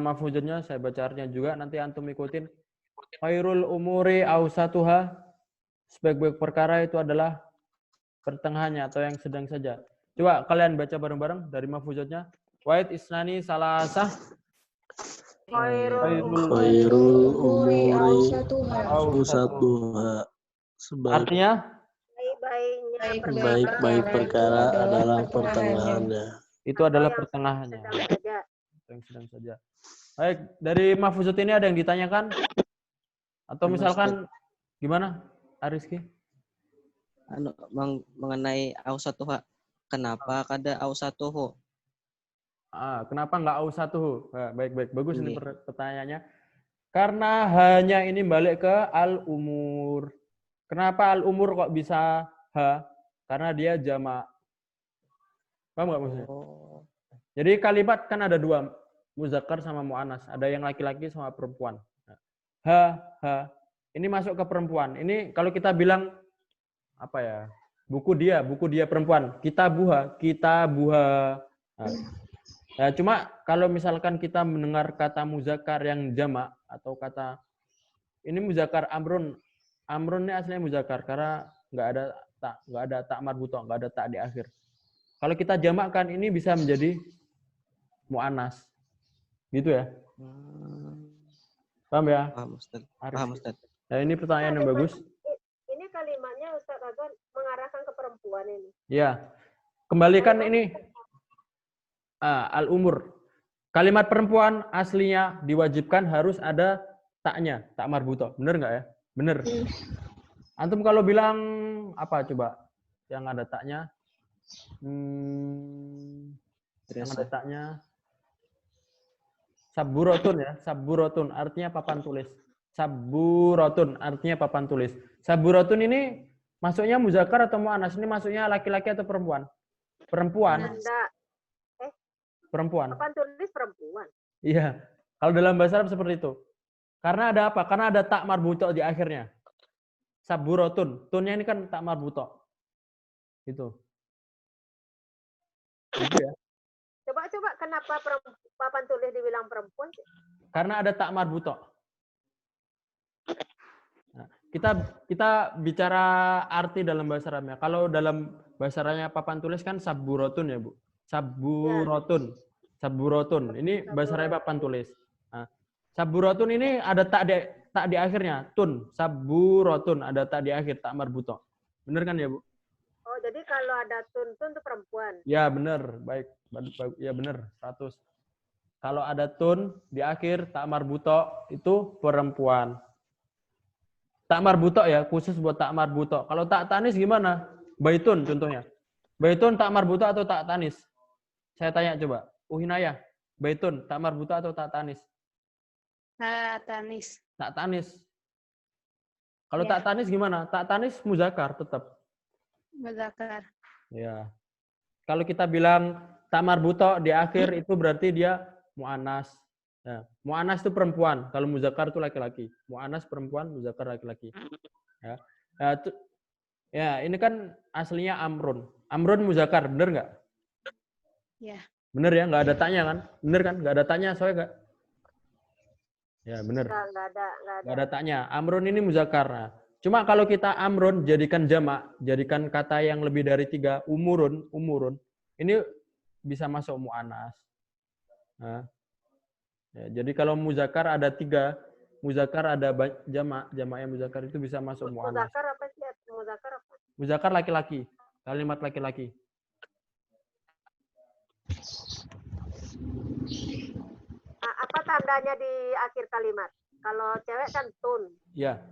Speaker 2: mafhuzatnya, saya baca artinya juga. Nanti antum ikutin. Khairul umuri awsatuha. Sebaik-baik perkara itu adalah pertengahannya atau yang sedang saja. Coba kalian baca bareng-bareng dari mafhuzatnya. Wa'id isnani salasah.
Speaker 1: Khairul
Speaker 4: Khairul umuri
Speaker 6: awsatuha.
Speaker 4: awsatuha.
Speaker 2: Artinya
Speaker 4: Sebaik-baik perkara adalah pertengahannya.
Speaker 2: itu adalah pertengahannya.
Speaker 1: sedang saja.
Speaker 2: Yang sedang saja. Baik, dari mafhuzat ini ada yang ditanyakan? Atau misalkan gimana, Ariski?
Speaker 5: Mengenai ausatuha, kenapa kada ausatuhu?
Speaker 2: Kenapa nggak ausatuhu? Nah, baik, bagus ini
Speaker 5: Iya.
Speaker 2: pertanyaannya. Karena hanya ini balik ke al-umur. Kenapa al-umur kok bisa ha? Karena dia jamak. Paham nggak maksudnya? Jadi kalimat kan ada dua, muzakkar sama mu'annas. Ada yang laki-laki sama perempuan. Ha. Ini masuk ke perempuan. Ini kalau kita bilang apa ya? Buku dia perempuan. Kitabuha. Nah, cuma kalau misalkan kita mendengar kata muzakkar yang jamak atau kata ini muzakkar amrun. Amrun ini aslinya muzakkar karena nggak ada tak marbuto, nggak ada tak di akhir. Kalau kita jamakkan ini bisa menjadi mu'annas. Gitu ya. Paham ya?
Speaker 5: Paham, Ustaz.
Speaker 2: Arif.
Speaker 5: Paham, Ustaz.
Speaker 2: Nah, ini pertanyaan yang bagus.
Speaker 1: Ini kalimatnya Ustaz Radwan mengarahkan ke perempuan ini.
Speaker 2: Ya. Kembalikan ini al-umur. Kalimat perempuan aslinya diwajibkan harus ada taknya, tak marbuto. Bener nggak ya? Bener. Antum kalau bilang apa coba yang ada taknya? Yang ada taknya saburotun ya, saburotun artinya papan tulis. Saburotun artinya papan tulis. Saburotun ini masuknya muzakkar atau mu'annas? Ini masuknya laki-laki atau perempuan? Perempuan. Perempuan.
Speaker 1: Papan tulis perempuan.
Speaker 2: Iya. Kalau dalam bahasa Arab seperti itu. Karena ada apa? Karena ada tak marbuto di akhirnya. Saburotun. Tunnya ini kan tak marbuto. Gitu. Gitu ya.
Speaker 1: Coba kenapa papan tulis dibilang perempuan?
Speaker 2: Karena ada tak marbuto. Nah, kita bicara arti dalam bahasa Arabnya. Kalau dalam bahasa Arabnya papan tulis kan saburotun ya, Bu. Saburotun. Saburotun. Ini bahasa Arab papan tulis. Nah, saburotun ini ada tak di akhirnya. Tun. Saburotun. Ada tak di akhir. Tak marbuto. Bener kan ya, Bu?
Speaker 1: Oh, jadi kalau ada tun itu perempuan.
Speaker 2: Ya, bener. Baik. Ya, bener. 100. Kalau ada tun di akhir, tak marbuto, itu perempuan. Tak marbuto ya, khusus buat tak marbuto. Kalau tak tanis gimana? Baitun contohnya. Baitun tak marbuto atau tak tanis? Saya tanya coba. Uhinaya, baitun tak marbuto atau tak tanis?
Speaker 7: Tanis.
Speaker 2: Tak tanis. Kalau
Speaker 7: Ya.
Speaker 2: tak tanis gimana? Tak tanis muzakkar tetap.
Speaker 7: Muzakkar.
Speaker 2: Ya. Kalau kita bilang tak marbuto di akhir itu berarti dia mu'annas. Ya. Mu'annas itu perempuan. Kalau muzakkar itu laki-laki. Mu'annas perempuan, muzakkar laki-laki. Ya. Ya, ini kan aslinya amrun. Amrun muzakkar, bener nggak?
Speaker 7: Ya.
Speaker 2: Bener ya, nggak ada tanya kan? Bener kan? Nggak ada tanya, soalnya nggak? Ya, bener.
Speaker 1: Nggak ada.
Speaker 2: Nggak ada tanya. Amrun ini muzakkar. Nah, cuma kalau kita amrun jadikan jamak, jadikan kata yang lebih dari 3, umurun, ini bisa masuk mu'annas. Nah, ya, jadi kalau muzakkar ada 3, muzakkar ada jamaknya muzakkar itu bisa masuk mu'annas.
Speaker 1: Muzakkar apa sih? Muzakkar apa?
Speaker 2: Muzakkar laki-laki, kalimat laki-laki.
Speaker 1: Nah, apa tandanya di akhir kalimat? Kalau cewek kan tun.
Speaker 2: Ya,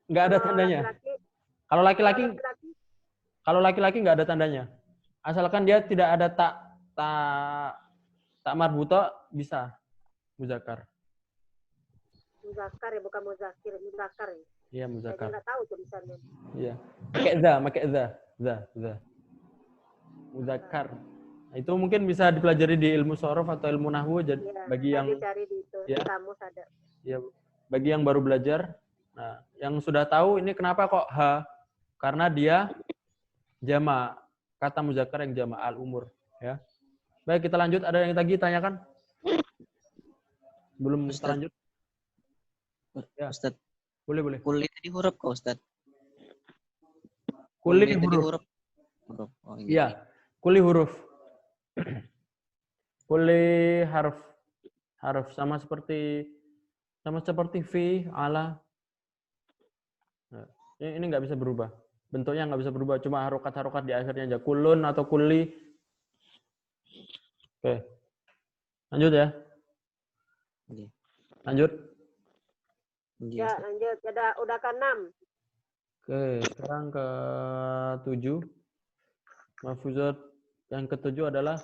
Speaker 2: nggak ada
Speaker 1: Kalau
Speaker 2: tandanya.
Speaker 1: laki-laki,
Speaker 2: Kalau laki-laki Kalau laki-laki nggak ada tandanya. Asalkan dia tidak ada tak marbuto bisa muzakkar.
Speaker 1: Muzakkar ya, bukan muzakir, muzakkar ya.
Speaker 2: Iya,
Speaker 1: Saya
Speaker 2: muzakkar.
Speaker 1: nggak tahu tulisannya.
Speaker 2: Iya. Pakai za. Muzakkar. Nah, itu mungkin bisa dipelajari di ilmu shorof atau ilmu nahwu
Speaker 1: Iya,
Speaker 2: bagi yang
Speaker 1: nanti cari di itu,
Speaker 2: ya.
Speaker 1: di kamus ada.
Speaker 2: ya bagi yang baru belajar. Nah, yang sudah tahu ini kenapa kok ha? Karena dia jama, kata muzakkar yang jama al-umur, ya. Baik, kita lanjut. Ada yang lagi tanyakan? Belum
Speaker 5: Ustaz.
Speaker 2: terlanjut? Ya.
Speaker 5: Ustaz,
Speaker 2: Boleh.
Speaker 5: kuli tadi huruf kok Ustaz?
Speaker 2: Kuli
Speaker 5: tadi
Speaker 2: huruf.
Speaker 5: Huruf. Oh,
Speaker 2: Iya, kuli huruf. Kuli harf. Harf sama seperti fi, ala. Nah, ini nggak bisa berubah. Bentuknya nggak bisa berubah. Cuma harokat-harokat di akhirnya aja. Kulun atau kuli. Oke. Lanjut ya.
Speaker 5: Oke.
Speaker 2: Lanjut.
Speaker 1: Ya, lanjut. Udah ke 6.
Speaker 2: Oke, sekarang ke 7. Mahfuzat yang ke-7 adalah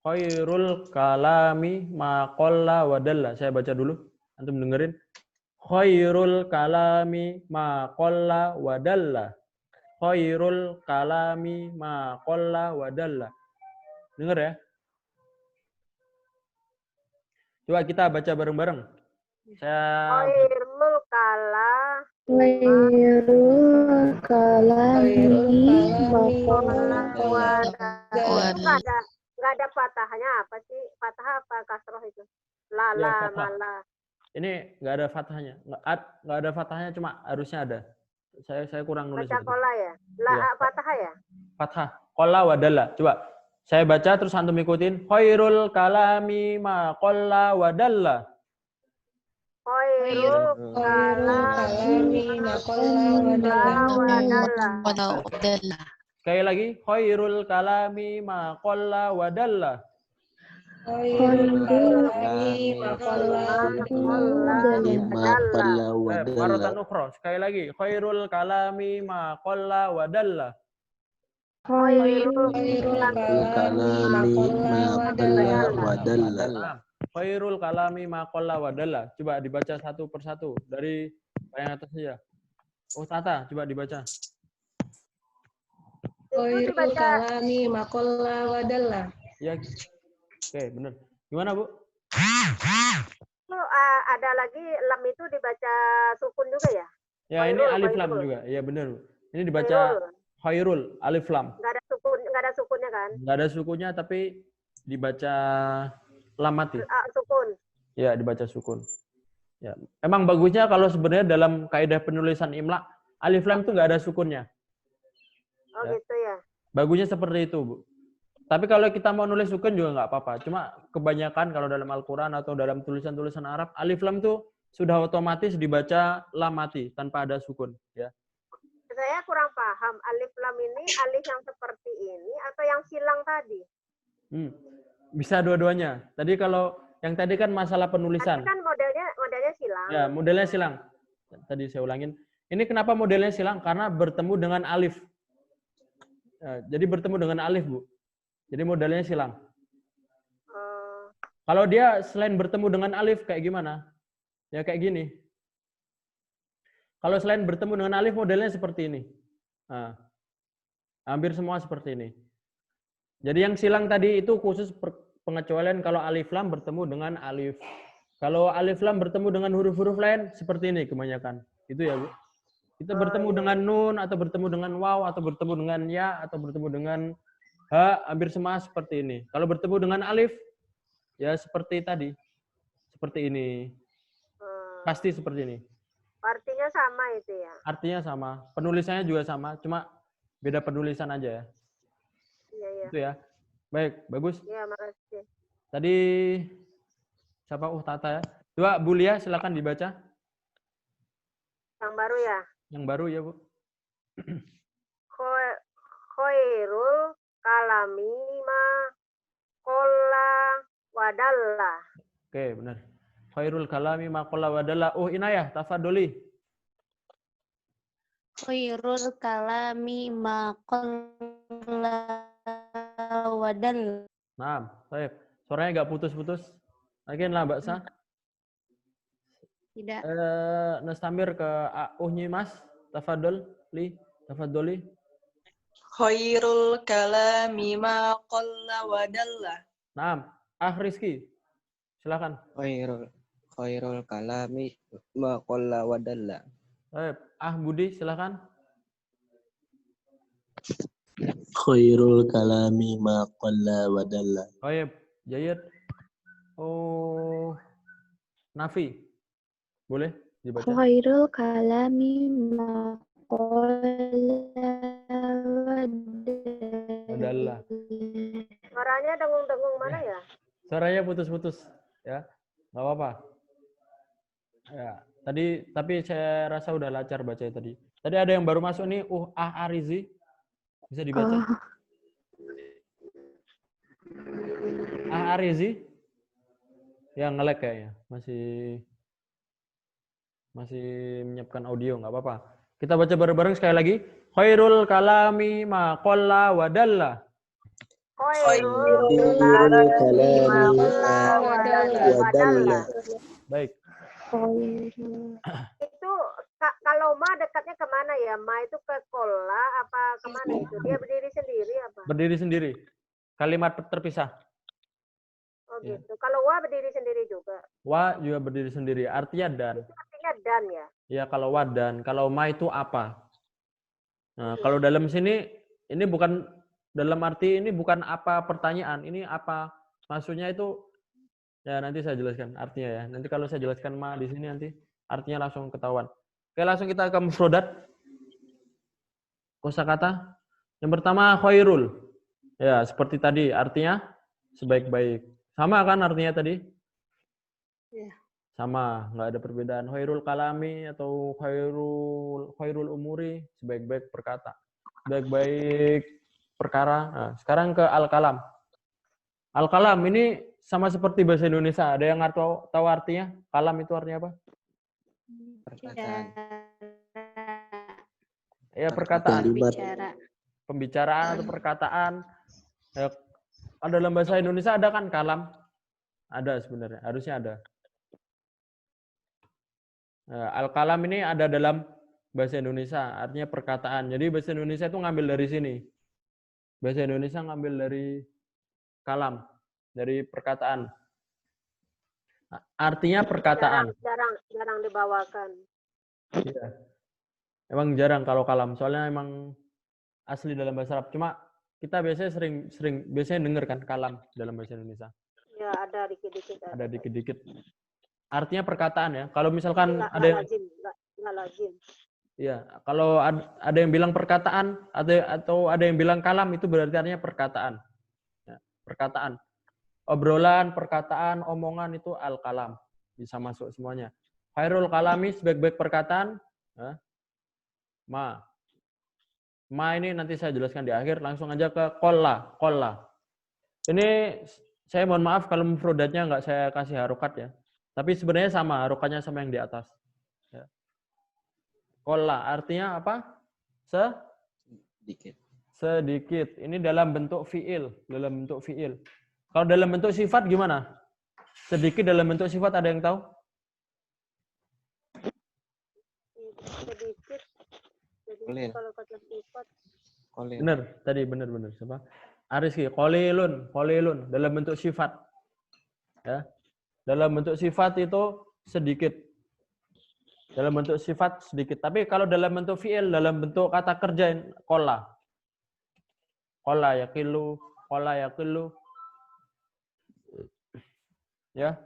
Speaker 2: khairul kalami ma qalla wa dalla. Saya baca dulu. Antum dengerin. Khairul kalami ma qalla wa dalla. Khairul kalami ma qalla wa dalla. Dengar ya. Coba kita baca bareng-bareng. Saya
Speaker 1: Khairul kala
Speaker 6: Khairul kalami
Speaker 1: nggak ada patahnya, apa sih? Patah apa kasroh itu? Lala,
Speaker 2: Ya, fathah.
Speaker 1: mala.
Speaker 2: ini nggak ada fathahnya. Nggak ada fathahnya, cuma harusnya ada. Saya kurang nulis.
Speaker 1: Baca
Speaker 2: itu.
Speaker 1: kola ya?
Speaker 2: Iya.
Speaker 1: Patah ya?
Speaker 2: Fathah. Qalla wa dalla. Coba saya baca terus antum ikutin. Khairul kalami ma qalla wa dalla.
Speaker 1: Khairul kalami
Speaker 6: ma qalla wa dalla.
Speaker 2: Sekali lagi. Khairul kalami ma qalla wa dalla.
Speaker 6: Khairul kalami ma qalla
Speaker 2: Maratan ukhra. Sekali lagi. Khairul kalami ma qalla wa dalla.
Speaker 1: Khairul
Speaker 4: kalami ma qalla wa dalla.
Speaker 2: Khairul kalami ma qalla wa dalla. Coba dibaca satu persatu dari yang atas saja. Oh, Tata, coba dibaca.
Speaker 6: Khairul kalami ma qalla wa dalla.
Speaker 2: Ya. Oke, benar. Gimana, Bu?
Speaker 1: itu ada lagi lam itu dibaca sukun juga ya?
Speaker 2: Ya, ini
Speaker 1: Khairul,
Speaker 2: alif lam
Speaker 1: khairul.
Speaker 2: juga. Iya, benar. Ini dibaca khairul, alif lam.
Speaker 1: Nggak ada sukunnya kan?
Speaker 2: Nggak ada sukunya, tapi dibaca lam mati.
Speaker 1: Sukun.
Speaker 2: Ya, dibaca sukun. Ya, emang bagusnya kalau sebenarnya dalam kaidah penulisan imla, alif lam itu nggak ada sukunnya.
Speaker 1: Oh
Speaker 2: Ya.
Speaker 1: gitu ya.
Speaker 2: Bagusnya seperti itu, Bu. Tapi kalau kita mau nulis sukun juga nggak apa-apa. Cuma kebanyakan kalau dalam Al-Quran atau dalam tulisan-tulisan Arab, alif lam itu sudah otomatis dibaca lam mati tanpa ada sukun. Ya.
Speaker 1: Saya kurang paham. Alif lam ini alif yang seperti ini atau yang silang tadi?
Speaker 2: Bisa dua-duanya. Tadi kalau yang tadi kan masalah penulisan.
Speaker 1: Tadi kan modelnya silang.
Speaker 2: Ya, modelnya silang. Tadi saya ulangin. Ini kenapa modelnya silang? Karena bertemu dengan alif. Ya, jadi bertemu dengan alif, Bu. Jadi modelnya silang. Kalau dia selain bertemu dengan alif kayak gimana? Ya kayak gini. Kalau selain bertemu dengan alif modelnya seperti ini. Nah, hampir semua seperti ini. Jadi yang silang tadi itu khusus pengecualian kalau alif lam bertemu dengan alif. Kalau alif lam bertemu dengan huruf-huruf lain seperti ini kebanyakan. Itu ya, Bu. Kita bertemu dengan nun atau bertemu dengan waw atau bertemu dengan ya atau bertemu dengan ha, hampir semua seperti ini. Kalau bertemu dengan alif ya seperti tadi. Seperti ini. Pasti seperti ini.
Speaker 1: Artinya sama itu ya?
Speaker 2: Artinya sama. Penulisannya juga sama, cuma beda penulisan aja ya.
Speaker 1: Iya, iya.
Speaker 2: Itu ya. Baik, bagus.
Speaker 1: Iya, makasih.
Speaker 2: Tadi siapa? Tata ya. Coba Bu Lia silakan dibaca.
Speaker 1: Yang baru ya?
Speaker 2: Yang baru ya, Bu.
Speaker 1: Khairul kalami ma qalla wa dalla.
Speaker 2: Oke, benar. Khairul kalami ma qalla wa dalla. Oh, Inayah, tafadholi.
Speaker 7: Khairul kalami ma qalla wa dalla.
Speaker 2: Nah, baik. Suaranya nggak putus-putus. Lagi lah Mbak Sa.
Speaker 7: Tidak.
Speaker 2: Nastamir ke Uhnya Mas. Tafadholi.
Speaker 3: Khairul kalami ma qalla wa dalla.
Speaker 2: Nah, Rizky. Silakan.
Speaker 5: Khairul kalami ma qalla wa dalla.
Speaker 2: Baik. Budi, silakan.
Speaker 4: Khairul kalami ma qalla wa dalla.
Speaker 2: Baik. Jayid. Oh, Nafi. Boleh dibaca?
Speaker 7: Khairul kalami ma qalla wa
Speaker 2: dalla.
Speaker 1: Suaranya dengung-dengung mana ya?
Speaker 2: Suaranya putus-putus, ya. Nggak apa-apa. Ya, tapi saya rasa udah lancar baca tadi. Tadi ada yang baru masuk nih, Arizi. Bisa dibaca? Arizi. Yang nge-lag kayaknya. Masih menyiapkan audio, nggak apa-apa. Kita baca bareng-bareng sekali lagi. Khairul kalami ma qalla wa dalla.
Speaker 1: Khairul
Speaker 4: kalami
Speaker 1: wa dalla.
Speaker 2: Baik.
Speaker 1: Itu kalau ma dekatnya kemana ya? Ma itu ke kola apa kemana itu? Dia berdiri sendiri apa?
Speaker 2: Berdiri sendiri. Kalimat terpisah.
Speaker 1: Oh gitu. Kalau wa berdiri sendiri juga.
Speaker 2: Wa juga berdiri sendiri. Artinya dan.
Speaker 1: Itu artinya dan ya?
Speaker 2: Ya kalau wa dan. Kalau ma itu apa? Nah, kalau dalam sini, ini bukan, dalam arti ini bukan apa pertanyaan. Ini apa? Maksudnya itu, ya nanti saya jelaskan artinya ya. Nanti kalau saya jelaskan ma di sini nanti, artinya langsung ketahuan. Oke, langsung kita ke mufradat. Kosakata. Yang pertama, khairul. Ya, seperti tadi, artinya sebaik-baik. Sama kan artinya tadi?
Speaker 7: Ya.
Speaker 2: Sama, nggak ada perbedaan. Khairul kalami atau khairul umuri, sebaik-baik perkata. Sebaik-baik perkara. Nah, sekarang ke al-kalam. Al-kalam ini sama seperti bahasa Indonesia. Ada yang tahu artinya? Kalam itu artinya apa?
Speaker 5: Perkataan.
Speaker 2: Ya, perkataan. Pembicaraan atau perkataan. Ya, dalam bahasa Indonesia ada kan kalam? Ada sebenarnya, harusnya ada. Al-kalam ini ada dalam bahasa Indonesia, artinya perkataan. Jadi bahasa Indonesia itu ngambil dari sini. Bahasa Indonesia ngambil dari kalam, dari perkataan. Artinya perkataan.
Speaker 1: Jarang dibawakan.
Speaker 2: Iya. Emang jarang kalau kalam, soalnya emang asli dalam bahasa Arab. Cuma kita biasanya biasanya dengar kan kalam dalam bahasa Indonesia.
Speaker 1: Ya, ada dikit-dikit.
Speaker 2: Ada dikit-dikit. Artinya perkataan ya. Kalau misalkan ada yang
Speaker 1: lazim.
Speaker 2: Iya, kalau ada yang bilang perkataan atau ada yang bilang kalam itu berarti artinya perkataan. Ya, perkataan. Obrolan, perkataan, omongan itu al-kalam. Bisa masuk semuanya. Khairul kalami sebaik-baik perkataan. Ya. Ma ini nanti saya jelaskan di akhir. Langsung aja ke kolla. Ini saya mohon maaf kalau mufradatnya nggak saya kasih harokat ya. Tapi sebenarnya sama, harokatnya sama yang di atas. Ya. Kolla artinya apa? Sedikit. Ini dalam bentuk fiil. Kalau dalam bentuk sifat gimana? Sedikit dalam bentuk sifat ada yang tahu?
Speaker 1: Sedikit. Kalau kata sifat.
Speaker 2: Benar, tadi benar. Siapa? Ariski, qalilun dalam bentuk sifat. Ya. Dalam bentuk sifat itu sedikit. Dalam bentuk sifat sedikit. Tapi kalau dalam bentuk fi'il, dalam bentuk kata kerja, qalla. Qalla yaqilu. Ya.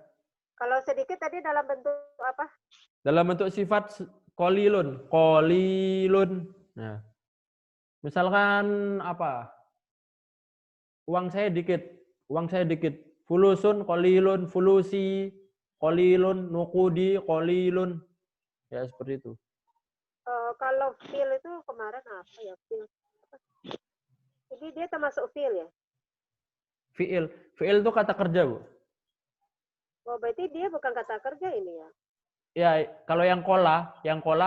Speaker 1: Kalau sedikit tadi dalam bentuk apa?
Speaker 2: Dalam bentuk sifat qalilun. Nah. Misalkan apa? Uang saya dikit. Fulusun, qalilun, fulusi, qalilun, nuqudi, qalilun. Ya, seperti itu.
Speaker 1: Kalau fil itu kemarin apa ya? Jadi dia termasuk fil ya?
Speaker 2: Fiil itu kata kerja, Bu.
Speaker 1: Oh, berarti dia bukan kata kerja ini ya?
Speaker 2: Ya, kalau yang kola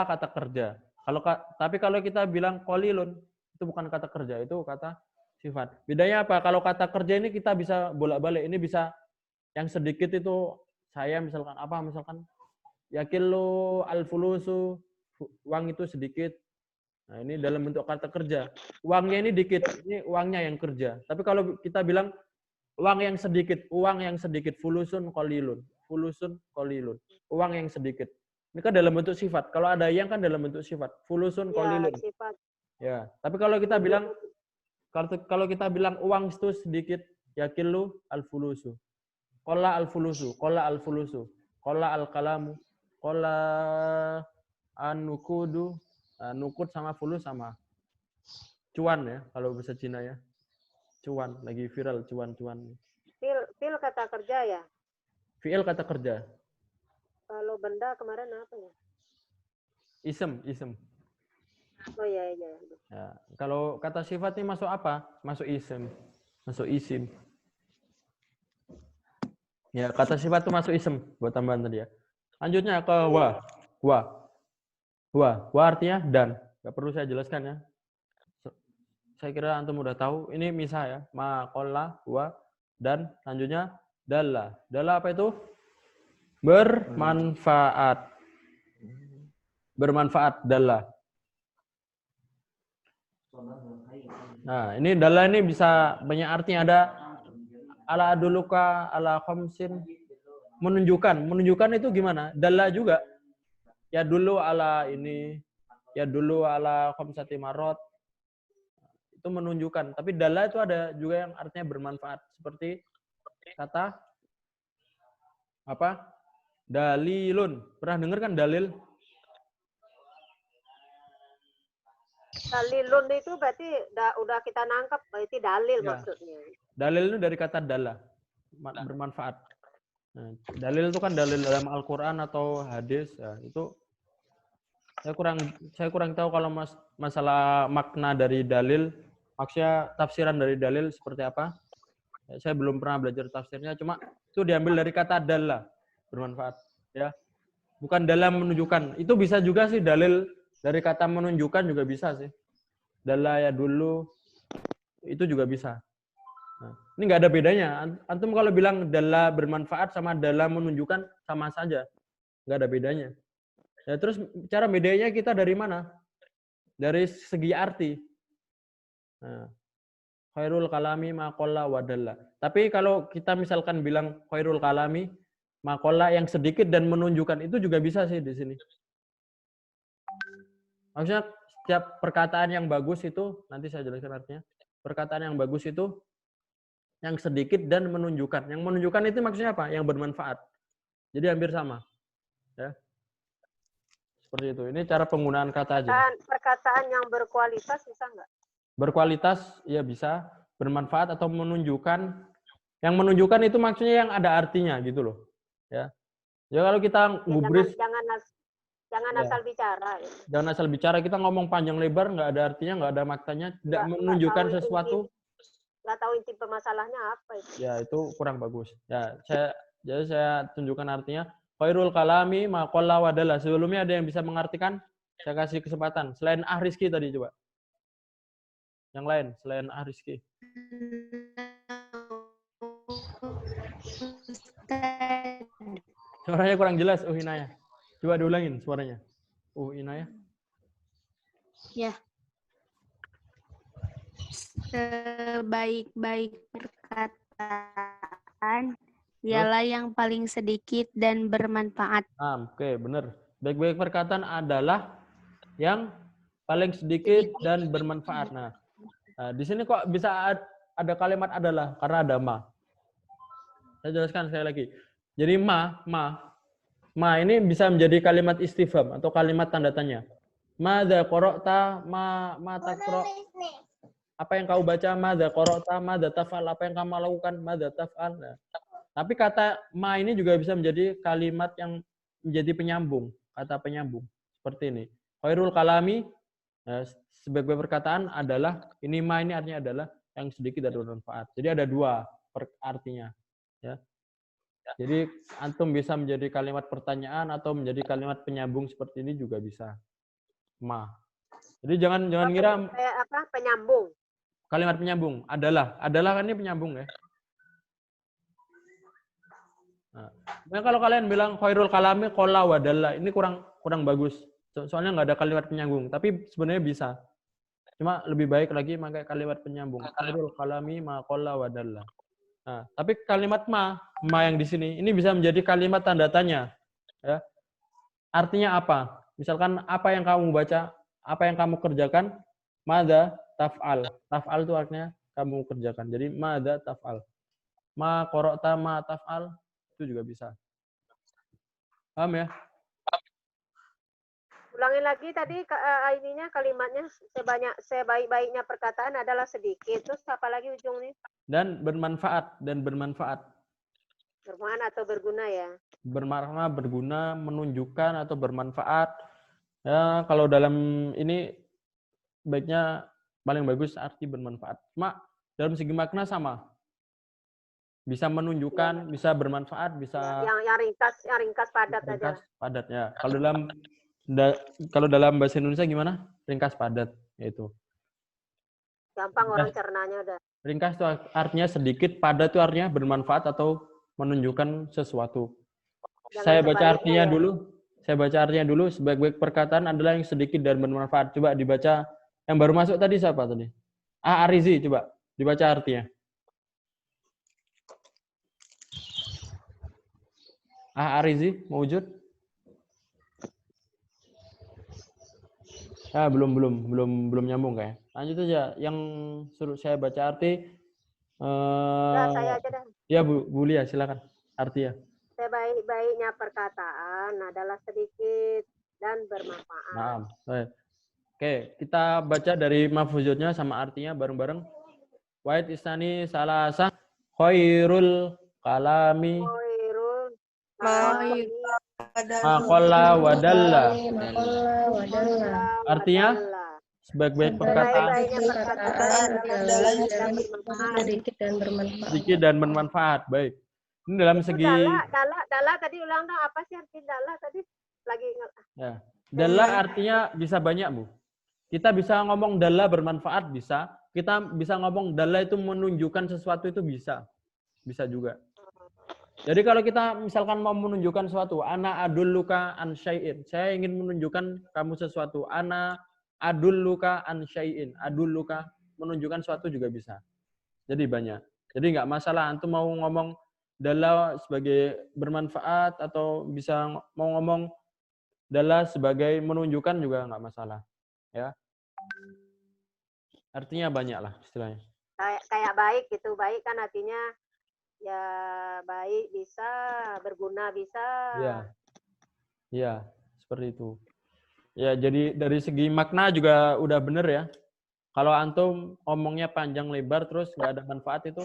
Speaker 2: kata kerja. Tapi kalau kita bilang qalilun, itu bukan kata kerja, itu kata sifat. Bedanya apa? Kalau kata kerja ini kita bisa bolak-balik. Ini bisa yang sedikit itu saya misalkan apa? Misalkan yakillu al-fulusu, uang itu sedikit. Nah, ini dalam bentuk kata kerja. Uangnya ini dikit, ini uangnya yang kerja. Tapi kalau kita bilang uang yang sedikit, fulusun qalilun, uang yang sedikit. Ini kan dalam bentuk sifat. Kalau ada yang kan dalam bentuk sifat, fulusun
Speaker 1: Ya,
Speaker 2: qalilun.
Speaker 1: sifat.
Speaker 2: Ya, tapi kalau kita bilang uang itu sedikit, yakillu al-fulusu. Qalla al-fulusu, qalla al-kalamu, qalla an-nukudu. Nukud sama fulus sama. Cuan ya, kalau bahasa Cina ya. Cuan, lagi viral cuan-cuan.
Speaker 1: Fil kata kerja ya.
Speaker 2: Fi'il kata kerja.
Speaker 1: Kalau benda kemarin apa ya?
Speaker 2: Isem.
Speaker 1: Oh iya.
Speaker 2: Ya, kalau kata sifat ini masuk apa? Masuk isem. Masuk isim. Ya, kata sifat itu masuk isem. Buat tambahan tadi ya. Lanjutnya ke wa. Wa artinya dan. Nggak perlu saya jelaskan ya. Saya kira antum udah tahu. Ini misal ya. Ma, qolla, wa, dan. Lanjutnya dalla. Dalla apa itu? Bermanfaat. Bermanfaat, dalla. Nah, ini dalla ini bisa banyak artinya. Ada ala aduluka, ala khamsin. Menunjukkan. Menunjukkan itu gimana? Dalla juga. Ya dulu ala ini, ya dulu ala khamsati marot. Itu menunjukkan. Tapi dalla itu ada juga yang artinya bermanfaat. Seperti kata apa? Dalilun. Pernah dengar kan dalil?
Speaker 1: Dalilun itu berarti udah kita nangkap berarti dalil
Speaker 2: Ya.
Speaker 1: maksudnya.
Speaker 2: Dalil itu dari kata dalla. Bermanfaat. Nah, dalil itu kan dalil dalam Al-Quran atau hadis. Ya, itu saya kurang tahu kalau masalah makna dari dalil, maksudnya tafsiran dari dalil seperti apa. Saya belum pernah belajar tafsirnya, cuma itu diambil dari kata dalla, bermanfaat. Ya, bukan dalam menunjukkan. Itu bisa juga sih dalil dari kata menunjukkan juga bisa sih. Dalla ya dulu, itu juga bisa. Nah, ini nggak ada bedanya. Antum kalau bilang dalla bermanfaat sama dalla menunjukkan sama saja, nggak ada bedanya. Ya, terus cara bedanya kita dari mana? Dari segi arti. Nah, khairul kalami ma qalla wa dalla. Tapi kalau kita misalkan bilang khairul kalami ma qalla yang sedikit dan menunjukkan, itu juga bisa sih di sini. Maksudnya setiap perkataan yang bagus itu, nanti saya jelaskan artinya. Perkataan yang bagus itu yang sedikit dan menunjukkan. Yang menunjukkan itu maksudnya apa? Yang bermanfaat. Jadi hampir sama. Ya. Seperti itu. Ini cara penggunaan kata aja.
Speaker 1: Perkataan yang berkualitas bisa nggak?
Speaker 2: Berkualitas, ya bisa. Bermanfaat atau menunjukkan. Yang menunjukkan itu maksudnya yang ada artinya gitu loh. Ya. Ya kalau kita gubris.
Speaker 1: Jangan
Speaker 2: ya.
Speaker 1: asal bicara. Ya.
Speaker 2: Jangan asal bicara. Kita ngomong panjang lebar, nggak ada artinya, nggak ada maknanya. Tidak menunjukkan sesuatu.
Speaker 1: Nggak tahu inti permasalahannya apa itu.
Speaker 2: Ya, itu kurang bagus. Ya, saya tunjukkan artinya. Khairul kalami ma qalla wa dalla. Sebelumnya ada yang bisa mengartikan? Saya kasih kesempatan. Selain Rizky tadi coba. Yang lain selain Rizky. Suaranya kurang jelas, Inaya. Coba diulangin suaranya. Inaya.
Speaker 7: Ya. Sebaik-baik perkataan ialah yang paling sedikit dan bermanfaat.
Speaker 2: Oke, benar. Baik-baik perkataan adalah yang paling sedikit dan bermanfaat. Nah, di sini kok bisa ada kalimat adalah karena ada ma. Saya jelaskan sekali lagi. Jadi ma ini bisa menjadi kalimat istifham atau kalimat tanda tanya. Madza qara'ta, ma taqra. Apa yang kau baca? Madza qara'ta, madza taf'al. Apa yang kamu lakukan? Madza taf'al. Nah, tapi kata ma ini juga bisa menjadi kalimat yang menjadi penyambung, kata penyambung. Seperti ini. Khairul kalami, sebagai perkataan adalah, ini ma ini artinya adalah yang sedikit dan bermanfaat. Jadi ada dua artinya. Ya. Jadi antum bisa menjadi kalimat pertanyaan atau menjadi kalimat penyambung seperti ini juga bisa. Ma. Jadi jangan ngira
Speaker 1: Kayak apa? Penyambung.
Speaker 2: kalimat penyambung. Adalah kan ini penyambung ya. Nah, kalau kalian bilang khairul kalami qalla wa dalla, ini kurang bagus. Soalnya nggak ada kalimat penyambung, tapi sebenarnya bisa. Cuma lebih baik lagi pakai kalimat penyambung. Khairul kalami ma qalla wa dalla. Nah, tapi kalimat ma yang di sini ini bisa menjadi kalimat tanda tanya. Ya. Artinya apa? Misalkan apa yang kamu baca, apa yang kamu kerjakan, madza taf'al. Taf'al itu artinya kamu kerjakan. Jadi madza taf'al. Ma qara'ta ma taf'al itu juga bisa. Paham ya?
Speaker 1: Ulangi lagi tadi ininya kalimatnya sebaik-baiknya perkataan adalah sedikit. Terus apa lagi ujungnya?
Speaker 2: Dan bermanfaat.
Speaker 1: Bermanfaat atau berguna ya.
Speaker 2: Bermakna, berguna, menunjukkan atau bermanfaat. Ya, kalau dalam ini baiknya paling bagus arti bermanfaat. Cuma dalam segi makna sama. Bisa menunjukkan, bisa bermanfaat, bisa
Speaker 1: Yang ringkas padat aja.
Speaker 2: ringkas padat ya. Kalau dalam bahasa Indonesia gimana? Ringkas padat yaitu.
Speaker 1: Gampang orang cernanya udah.
Speaker 2: Ringkas itu artinya sedikit, padat itu artinya bermanfaat atau menunjukkan sesuatu. Saya baca artinya dulu. Sebaik-baik perkataan adalah yang sedikit dan bermanfaat. Coba dibaca. Yang baru masuk tadi siapa tadi? Arizi, coba dibaca artinya. Arizi, mewujud? Belum nyambung kayak. Lanjut aja. Yang suruh saya baca arti.
Speaker 1: Saya aja dah.
Speaker 2: Ya Bu Lia, silakan. Artinya.
Speaker 1: Sebaik-baiknya perkataan adalah sedikit dan bermanfaat.
Speaker 2: Nah, oke, kita baca dari mafuzutnya sama artinya bareng-bareng. Wahid isnani salasa khairul kalami maqalla wadalla. Artinya sebaik-baik perkataan sedikit dan bermanfaat. Baik. Ini dalam segi
Speaker 1: Dalla tadi ulang dong, apa sih arti dalla tadi? Lagi
Speaker 2: ya. Dalla artinya bisa banyak, Bu. Kita bisa ngomong dalla bermanfaat bisa. Kita bisa ngomong dalla itu menunjukkan sesuatu itu bisa. Bisa juga. Jadi kalau kita misalkan mau menunjukkan sesuatu, ana adulluka an syai'in. Saya ingin menunjukkan kamu sesuatu. Ana adulluka an syai'in. Adulluka menunjukkan sesuatu juga bisa. Jadi banyak. Jadi nggak masalah antum mau ngomong dalla sebagai bermanfaat atau bisa mau ngomong dalla sebagai menunjukkan juga nggak masalah. Ya. Artinya banyak lah istilahnya.
Speaker 1: Kayak baik gitu. Baik kan artinya ya baik bisa, berguna bisa. Iya,
Speaker 2: seperti itu. Ya, jadi dari segi makna juga udah bener ya. Kalau antum ngomongnya panjang lebar terus nggak ada manfaat itu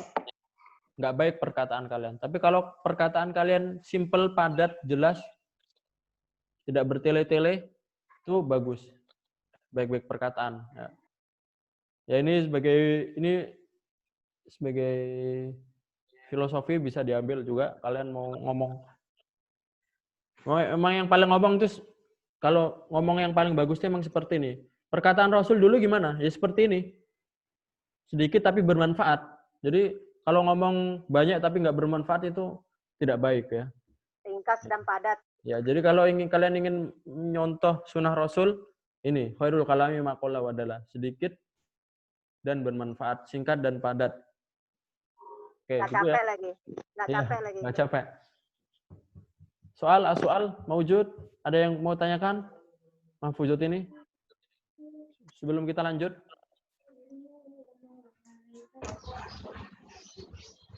Speaker 2: nggak baik perkataan kalian. Tapi kalau perkataan kalian simple, padat, jelas, tidak bertele-tele, itu bagus. Baik-baik perkataan. Ya ini sebagai filosofi bisa diambil juga. Kalian mau ngomong. Emang yang paling ngomong terus kalau ngomong yang paling bagus itu emang seperti ini. Perkataan Rasul dulu gimana? Ya seperti ini. Sedikit tapi bermanfaat. Jadi kalau ngomong banyak tapi nggak bermanfaat itu tidak baik ya.
Speaker 1: Ringkas dan padat.
Speaker 2: Ya, jadi kalau kalian ingin nyontoh sunnah Rasul, ini khairul kalami ma qalla wa dalla. Sedikit dan bermanfaat, singkat dan padat. Oke,
Speaker 1: Nggak
Speaker 2: gitu
Speaker 1: capek
Speaker 2: ya.
Speaker 1: lagi. Nggak capek lagi.
Speaker 2: Nggak capek. Soal mawujud? Ada yang mau tanyakan? Mahfuzut ini? Sebelum kita lanjut.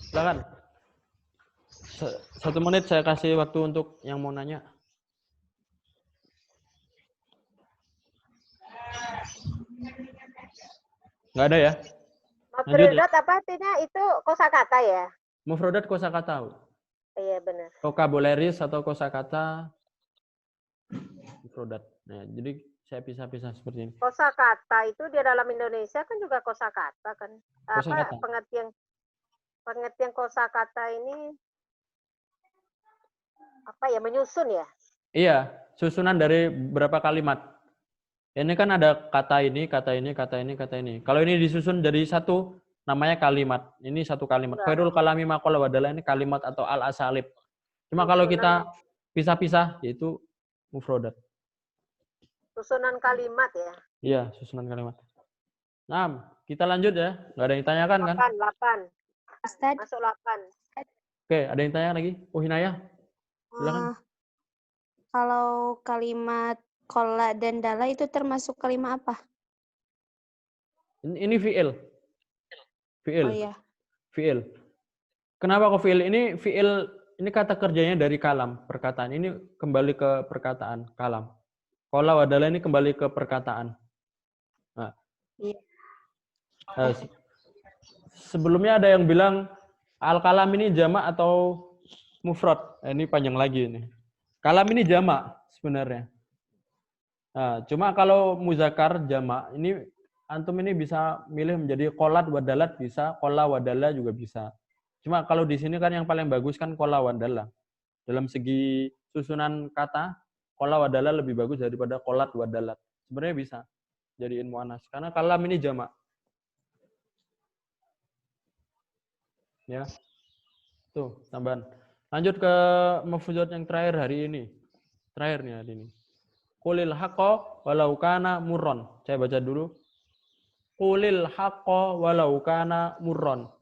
Speaker 2: Silakan. 1 menit saya kasih waktu untuk yang mau nanya. Nggak ada ya?
Speaker 1: Mufradat apa artinya? Itu kosakata ya?
Speaker 2: Mufradat kosakata.
Speaker 1: Iya benar.
Speaker 2: Vocabularis atau kosakata mufradat. Nah, jadi saya pisah-pisah seperti ini.
Speaker 1: Kosakata itu di dalam Indonesia kan juga kosakata kan.
Speaker 2: Kosakata.
Speaker 1: Apa pengertian kosakata ini apa ya, menyusun ya?
Speaker 2: Iya, susunan dari berapa kalimat. Ini kan ada kata ini, kata ini, kata ini, kata ini. Kalau ini disusun jadi satu, namanya kalimat. Ini satu kalimat. Khairul kalami ma qalla wa dalla ini kalimat atau al-asalib. Cuma kalau kita pisah-pisah, yaitu mufrodat.
Speaker 1: Susunan kalimat ya.
Speaker 2: Iya, susunan kalimat. Nah, kita lanjut ya. Nggak ada yang tanyakan kan?
Speaker 1: 8.
Speaker 7: Ustaz,
Speaker 1: Masuk 8.
Speaker 2: Oke, ada yang tanya lagi? Oh, Hinayah. Silakan.
Speaker 7: kalau kalimat kola dan dala itu termasuk kalimat apa?
Speaker 2: Ini fi'il. Fi'il.
Speaker 7: Oh iya.
Speaker 2: Fi'il. Kenapa kok fi'il? Ini fi'il, ini kata kerjanya dari kalam, perkataan. Ini kembali ke perkataan, kalam. Kola wadala ini kembali ke perkataan. Nah.
Speaker 7: Iya.
Speaker 2: Sebelumnya ada yang bilang al-kalam ini jamak atau mufrad. Ini panjang lagi ini. Kalam ini jamak sebenarnya. Nah, cuma kalau muzakkar jamak, ini antum ini bisa milih menjadi qolat wadalat bisa, qola wadalla juga bisa. Cuma kalau di sini kan yang paling bagus kan qola wadalla. Dalam segi susunan kata, qola wadalla lebih bagus daripada qolat wadalat. Sebenarnya bisa jadiin muannas karena kalam ini jamak. Ya. Tuh, tambahan. Lanjut ke mafuzat yang terakhir hari ini. Terakhir nih hari ini. Qulil haqqo walau kana murron. Saya baca dulu. Qulil haqqo walau kana murron.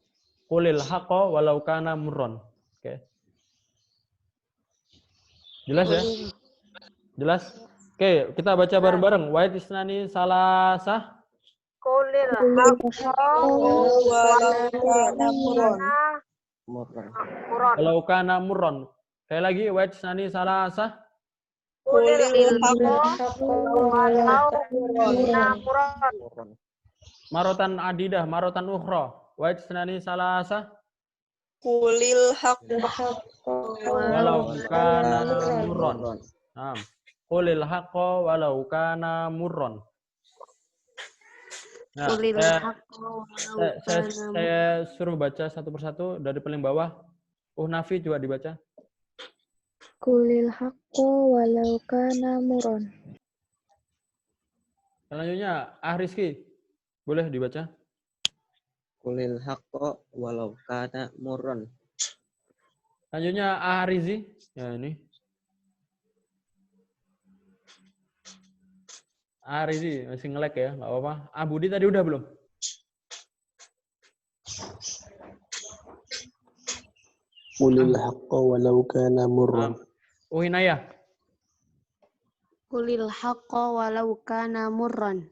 Speaker 2: Qulil haqqo walau kana murron. Oke. Jelas ya? Jelas? Oke, kita baca bareng-bareng. Wa isnani salasah.
Speaker 1: Qulil haqqo
Speaker 3: walau kana murron.
Speaker 5: Murran.
Speaker 1: Murron.
Speaker 2: Walau kana murron. Sekali lagi wa isnani salasah.
Speaker 1: Qulil haqqo walau
Speaker 6: Murron.
Speaker 1: kana murron.
Speaker 5: Murran.
Speaker 2: Marotan adidah, marotan ukhra. Wa isnani salasah.
Speaker 3: Qulil haqq
Speaker 2: Walau kana murron.
Speaker 5: Murran.
Speaker 2: Nah, qulil haqqo walau kana murron. Nah,
Speaker 7: Qulil haqqo walau kana
Speaker 2: saya suruh baca satu persatu dari paling bawah. Nafi juga dibaca.
Speaker 8: Qulil haqqo walau kana murron.
Speaker 2: Selanjutnya, Rizky. Boleh dibaca?
Speaker 5: Qulil haqqo walau kana murran.
Speaker 2: Selanjutnya, Rizi. Ya, ini. Rizi, masih nge-lag ya, nggak apa-apa. Budi tadi udah belum?
Speaker 4: Qulil haqqo walau kana murran.
Speaker 2: Hinayah.
Speaker 7: Qulil haqqo walau kana murron.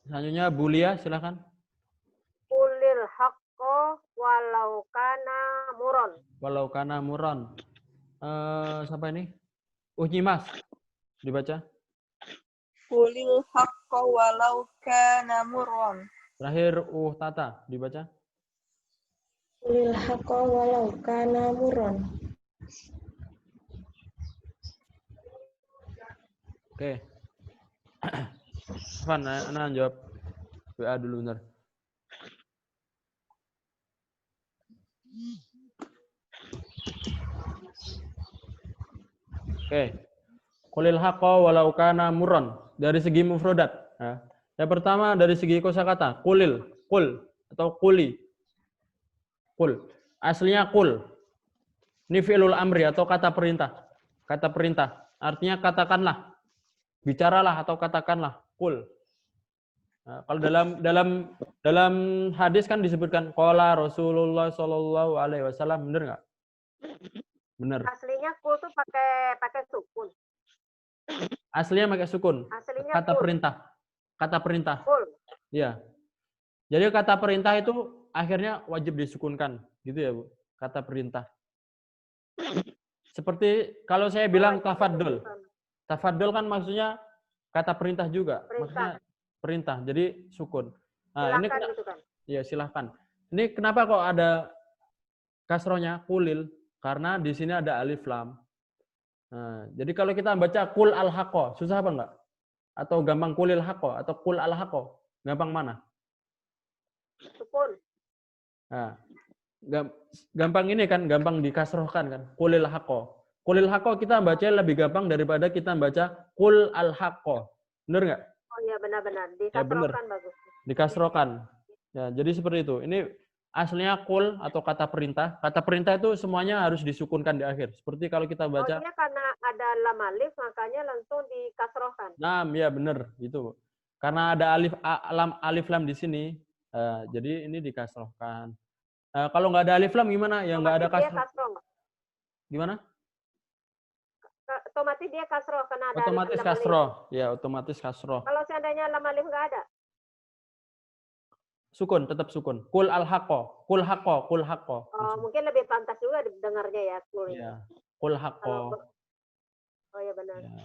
Speaker 2: Selanjutnya, Bulia, silakan.
Speaker 1: Qulil haqqo walau kana murron.
Speaker 2: Walau kana murron. Siapa ini? Nyimas. Dibaca.
Speaker 3: Qulil haqqa walau kana murran.
Speaker 2: Terakhir, Tata. Dibaca.
Speaker 6: Qulil haqqo walau kana murron.
Speaker 2: Oke. Van, Ana jawab WA dulu bentar. Oke. Qulil haqqo walau kana murron. Dari segi mufrodat. Ya. Yang pertama dari segi kosakata. Qulil, qul atau quli. Qul. Aslinya qul. Ini fi'lul amri atau kata perintah. Kata perintah. Artinya katakanlah. Bicaralah atau katakanlah. Qul. Nah, kalau dalam hadis kan disebutkan qala Rasulullah sallallahu alaihi wasallam, benar nggak? Benar.
Speaker 1: Aslinya kul tuh pakai sukun.
Speaker 2: Aslinya pakai sukun.
Speaker 1: Aslinya
Speaker 2: Kata
Speaker 1: kul.
Speaker 2: perintah. Kata perintah.
Speaker 1: Kul.
Speaker 2: Iya. Jadi kata perintah itu akhirnya wajib disukunkan, gitu ya, Bu. Kata perintah. Seperti kalau saya bilang tafaddul. Tafaddul kan maksudnya kata perintah juga. Maksudnya perintah. Jadi sukun. Nah,
Speaker 1: Silakan
Speaker 2: ini
Speaker 1: gitu kan.
Speaker 2: ya silahkan. Ini kenapa kok ada kasrohnya kulil? Karena di sini ada alif lam. Nah, jadi kalau kita baca kul al haqqo, susah apa enggak? Atau gampang kulil haqqo atau kul al haqqo? Gampang mana?
Speaker 1: Sukun.
Speaker 2: Nah, gampang ini kan, gampang dikasrohkan kan. Kulil haqqo. Kulil haqqo kita baca lebih gampang daripada kita baca kul al haqqo. Bener nggak?
Speaker 1: Oh iya benar-benar.
Speaker 2: Ya bener.
Speaker 1: Dikasrokan bagus.
Speaker 2: Dikasrokan. Ya, jadi seperti itu. Ini aslinya kul atau kata perintah. Kata perintah itu semuanya harus disukunkan di akhir. Seperti kalau kita
Speaker 1: Oh
Speaker 2: baca.
Speaker 1: dia karena ada lam alif makanya langsung dikasrokan.
Speaker 2: Nah, ya bener gitu. Karena ada alif lam di sini, jadi ini dikasrohkan. Kalau nggak ada alif lam gimana? Ya nggak ada
Speaker 1: Otomatis dia
Speaker 2: kasroh.
Speaker 1: kasroh nggak?
Speaker 2: Gimana?
Speaker 1: Otomatis dia kasroh karena ada
Speaker 2: Otomatis
Speaker 1: lam alif.
Speaker 2: kasroh. Ya, otomatis kasroh.
Speaker 1: Kalau seandainya lam alif nggak ada?
Speaker 2: Sukun, tetap sukun. Kul al-haqqo. Kul haqqo. Kul haqqo.
Speaker 1: Oh, mungkin lebih pantas juga didengarnya ya.
Speaker 2: Ya. Kul haqqo.
Speaker 1: Oh ya benar.
Speaker 2: Ya.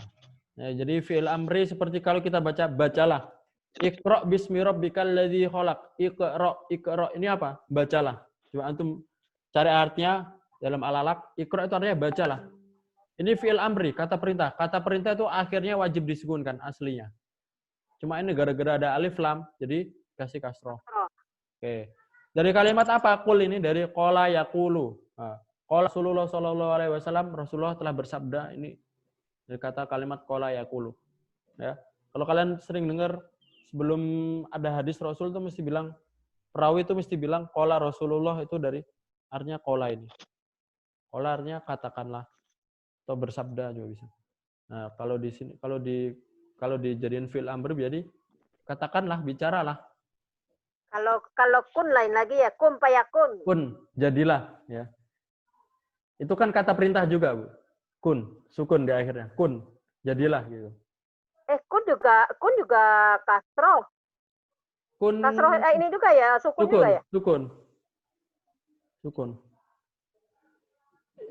Speaker 2: Ya, jadi fi'il amri seperti kalau kita baca, bacalah. Iqra bismi rabbikal ladzi khalaq. Iqra. Ini apa? Bacalah. Coba antum cari artinya dalam al-alaq. Iqra itu artinya bacalah. Ini fi'il amri, kata perintah. Kata perintah itu akhirnya wajib disukunkan aslinya. Cuma ini gara-gara ada alif lam, jadi kasih kasroh. Oke. Dari kalimat apa? Kul ini dari qala yaqulu. Qala Rasulullah sallallahu alaihi wasallam, Rasulullah telah bersabda, ini dari kata kalimat qala yaqulu. Ya. Kalau kalian sering dengar sebelum ada hadis Rasul itu mesti bilang, perawi itu mesti bilang qala Rasulullah, itu dari artinya qala ini. Qala artinya katakanlah atau bersabda juga bisa. Nah, kalau di sini kalau dijadiin fi'il amr jadi katakanlah, bicaralah.
Speaker 1: Kalau kun lain lagi ya, kun payakun.
Speaker 2: Kun, jadilah ya. Itu kan kata perintah juga, Bu. Kun, sukun di akhirnya. Kun, jadilah gitu.
Speaker 1: Kun juga kasroh.
Speaker 2: Kun
Speaker 1: Kasroh ini juga ya, sukun juga ya?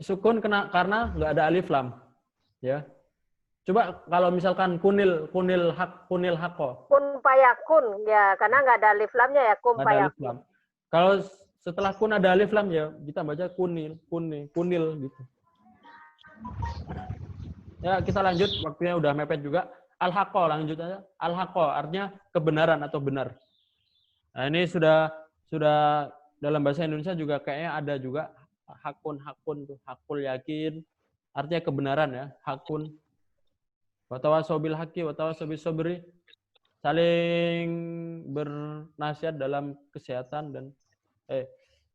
Speaker 2: Sukun karena nggak ada alif lam. Ya. Coba kalau misalkan kunil haqqo.
Speaker 1: Kun payakun ya, karena nggak ada alif lamnya ya, kun payakun.
Speaker 2: Kalau setelah kun ada alif lam ya kita baca kunil gitu. Ya, kita lanjut, waktunya udah mepet juga. Al-haqqo, lanjut aja. Al-haqqo artinya kebenaran atau benar. Nah, ini sudah dalam bahasa Indonesia juga kayaknya ada juga hakun tuh, hakul yakin. Artinya kebenaran ya, hakun. Watawasobil haki, watawasobil sobri. Saling bernasihat dalam kesehatan dan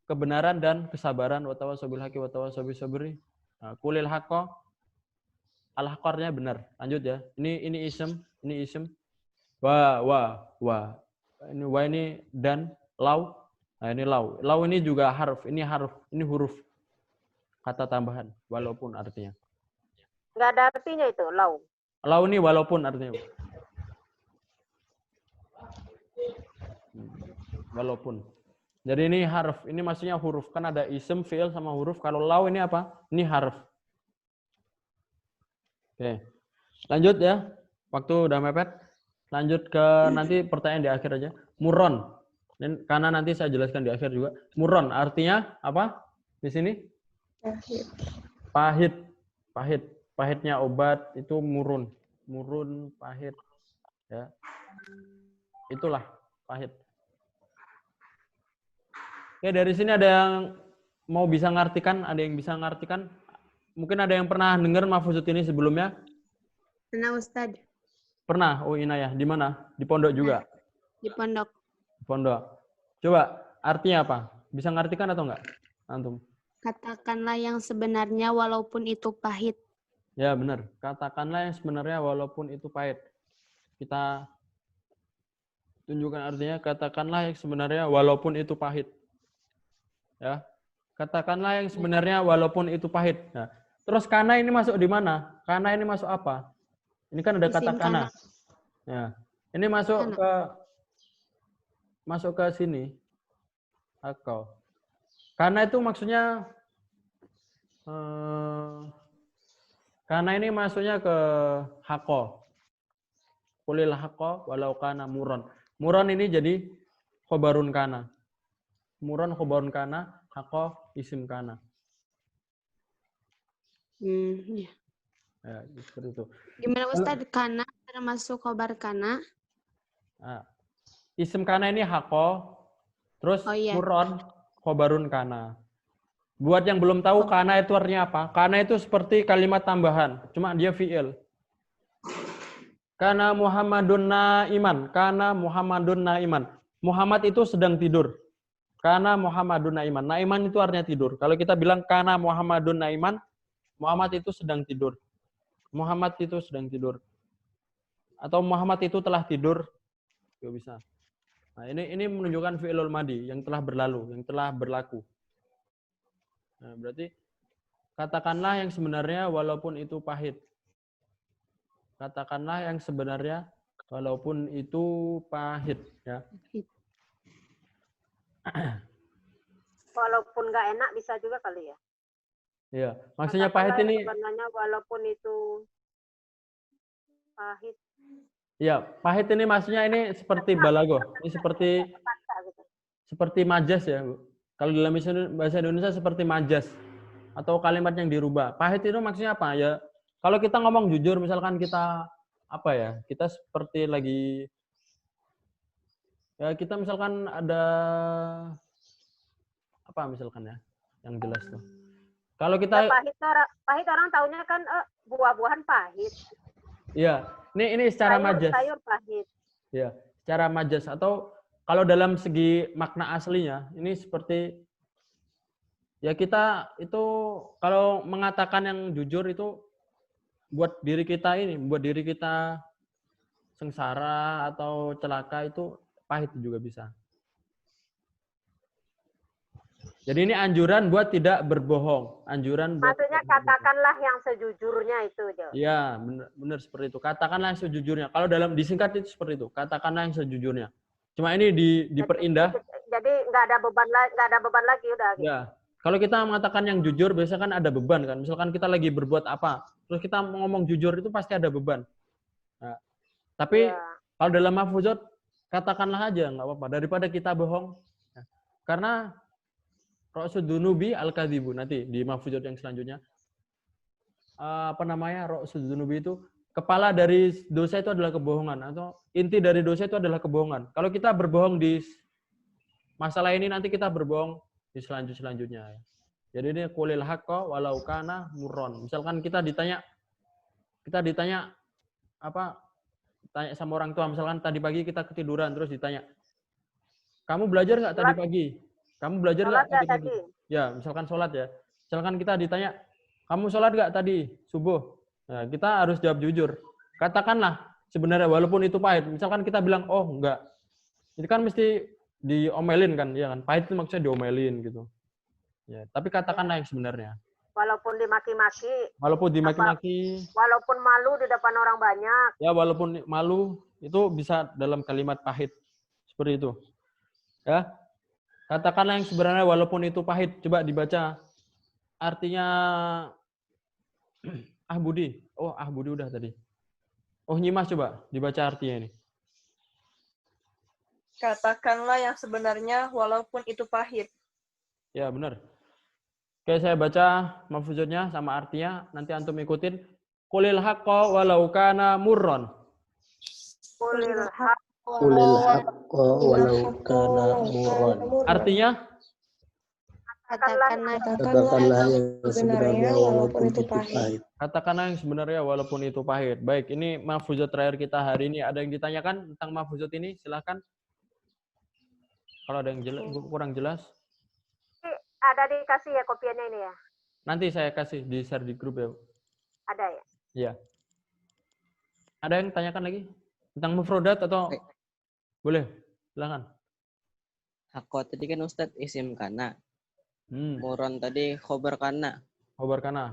Speaker 2: kebenaran dan kesabaran. Watawasobil haki, watawasobil sobri. Nah, kulil haqqo. Al-haqqarnya benar. Lanjut ya. Ini ism. Wa. Ini wa ini dan lau. Nah, ini lau. Lau ini juga harf. Ini huruf. Kata tambahan. Walaupun artinya.
Speaker 1: Nggak ada artinya itu, lau.
Speaker 2: Lau ini walaupun artinya. Walaupun. Jadi ini harf. Ini maksudnya huruf. Kan ada ism, fi'il sama huruf. Kalau lau ini apa? Ini harf. Oke. Lanjut ya. Waktu udah mepet. Lanjut ke nanti pertanyaan di akhir aja. Murron. Dan karena nanti saya jelaskan di akhir juga. Murron artinya apa? Di sini? Pahit. Pahitnya obat itu murun. Murun, pahit. Ya. Itulah pahit. Oke, dari sini ada yang mau bisa ngartikan? Ada yang bisa ngartikan? Mungkin ada yang pernah dengar Mahfuzut ini sebelumnya?
Speaker 7: Pernah, Ustadz.
Speaker 2: Pernah? Oh, Inayah. Di mana? Di pondok juga?
Speaker 7: Di pondok.
Speaker 2: Pondok. Coba, artinya apa? Bisa ngartikan atau enggak? Antum.
Speaker 7: Katakanlah yang sebenarnya walaupun itu pahit.
Speaker 2: Ya, benar. Katakanlah yang sebenarnya walaupun itu pahit. Kita tunjukkan artinya, katakanlah yang sebenarnya walaupun itu pahit. Ya. Katakanlah yang sebenarnya walaupun itu pahit. Nah, terus kana ini masuk di mana? Kana ini masuk apa? Ini kan ada kata kana. Ya. Ini masuk ke sini. Akau. Kana itu maksudnya kana ini masuknya ke haqo. Qulil haqo walau kana muron. Muron ini jadi khobarun kana. Muron khobarun kana, haqo isim kana.
Speaker 7: Ya.
Speaker 2: Ya, seperti itu.
Speaker 7: Gimana Ustadz? Kana termasuk khobar kana?
Speaker 2: Nah, isim kana ini haqo, terus muron khobarun kana. Buat yang belum tahu kana itu artinya apa? Kana itu seperti kalimat tambahan, cuma dia fi'il. Kana Muhammadun naiman. Kana Muhammadun naiman. Muhammad itu sedang tidur. Kana Muhammadun naiman. Naiman itu artinya tidur. Kalau kita bilang kana Muhammadun naiman, Muhammad itu sedang tidur. Muhammad itu sedang tidur. Atau Muhammad itu telah tidur. Juga bisa. Nah, ini menunjukkan fi'ilul madi yang telah berlalu, yang telah berlaku. Nah, berarti katakanlah yang sebenarnya walaupun itu pahit. Katakanlah yang sebenarnya walaupun itu pahit, ya.
Speaker 1: Walaupun nggak enak bisa juga kali ya.
Speaker 2: Iya, maksudnya
Speaker 1: Katakanlah
Speaker 2: pahit ini.
Speaker 1: sebenarnya walaupun itu pahit.
Speaker 2: Iya, pahit ini maksudnya ini seperti balago. Ini seperti majas ya, Bu. Kalau dalam bahasa Indonesia seperti majas atau kalimat yang dirubah. Pahit itu maksudnya apa? Ya, kalau kita ngomong jujur, misalkan kita apa ya? Kita seperti lagi ya kita misalkan ada apa misalkan ya yang jelas tuh. Kalau kita
Speaker 1: Ya, pahit orang taunya kan buah-buahan pahit.
Speaker 2: Iya, ini secara majas.
Speaker 1: Sayur pahit.
Speaker 2: Ya, secara majas atau kalau dalam segi makna aslinya ini seperti ya kita itu kalau mengatakan yang jujur itu buat diri kita ini, buat diri kita sengsara atau celaka itu pahit juga bisa. Jadi ini anjuran buat tidak berbohong, anjuran buat
Speaker 1: maksudnya katakanlah yang sejujurnya itu, Jo.
Speaker 2: Iya, benar seperti itu. Katakanlah yang sejujurnya. Kalau dalam disingkat itu seperti itu. Katakanlah yang sejujurnya. Cuma ini diperindah.
Speaker 1: Jadi nggak ada beban lagi udah. Gitu.
Speaker 2: Ya. Kalau kita mengatakan yang jujur, biasanya kan ada beban kan. Misalkan kita lagi berbuat apa, terus kita ngomong jujur itu pasti ada beban. Nah, tapi kalau dalam mahfuzat, katakanlah aja nggak apa-apa. Daripada kita bohong. Ya. Karena Ra'sudunubi al-kadhibu nanti di mahfuzat yang selanjutnya. Apa namanya? Ra'sudunubi itu kepala dari dosa itu adalah kebohongan atau inti dari dosa itu adalah kebohongan. Kalau kita berbohong di masalah ini nanti kita berbohong di selanjutnya. Jadi ini qulil haqqa walau kana murron. Misalkan kita ditanya apa? Tanya sama orang tua, misalkan tadi pagi kita ketiduran terus ditanya, "Kamu belajar nggak tadi pagi? Kamu belajar nggak tadi pagi?" Ya, misalkan sholat ya. Misalkan kita ditanya, "Kamu sholat nggak tadi subuh?" Nah, kita harus jawab jujur. Katakanlah sebenarnya walaupun itu pahit. Misalkan kita bilang, "Oh, enggak." Itu kan mesti diomelin kan, ya kan? Pahit itu maksudnya diomelin gitu. Ya, tapi katakanlah yang sebenarnya.
Speaker 1: Walaupun dimaki-maki.
Speaker 2: Walaupun dimaki-maki.
Speaker 1: Walaupun malu di depan orang banyak.
Speaker 2: Ya, walaupun malu itu bisa dalam kalimat pahit. Seperti itu. Ya. Katakanlah yang sebenarnya walaupun itu pahit. Coba dibaca artinya Budi. Oh, Budi udah tadi. Oh, Nyimas coba dibaca artinya ini.
Speaker 3: Katakanlah yang sebenarnya walaupun itu pahit.
Speaker 2: Ya, benar. Oke, saya baca mahfuzatnya sama artinya. Nanti antum ikutin. Qulil haqqa walau kana murron.
Speaker 1: Qulil haqqa
Speaker 4: walau kana murron.
Speaker 2: Artinya?
Speaker 6: Katakanlah
Speaker 4: yang sebenarnya walaupun itu pahit.
Speaker 2: Katakanlah yang sebenarnya walaupun itu pahit. Baik, ini mahfuzat terakhir kita hari ini. Ada yang ditanyakan tentang mahfuzat ini? Silahkan. Kalau ada yang kurang jelas.
Speaker 1: Ada dikasih ya kopiannya ini ya?
Speaker 2: Nanti saya kasih di share di grup ya.
Speaker 1: Ada ya?
Speaker 2: Iya. Ada yang tanyakan lagi? Tentang mufrodat atau? Boleh, silakan.
Speaker 5: Hakko tadi kan Ustadz isim kana. Muron tadi khobar kana.
Speaker 2: Khobar kana.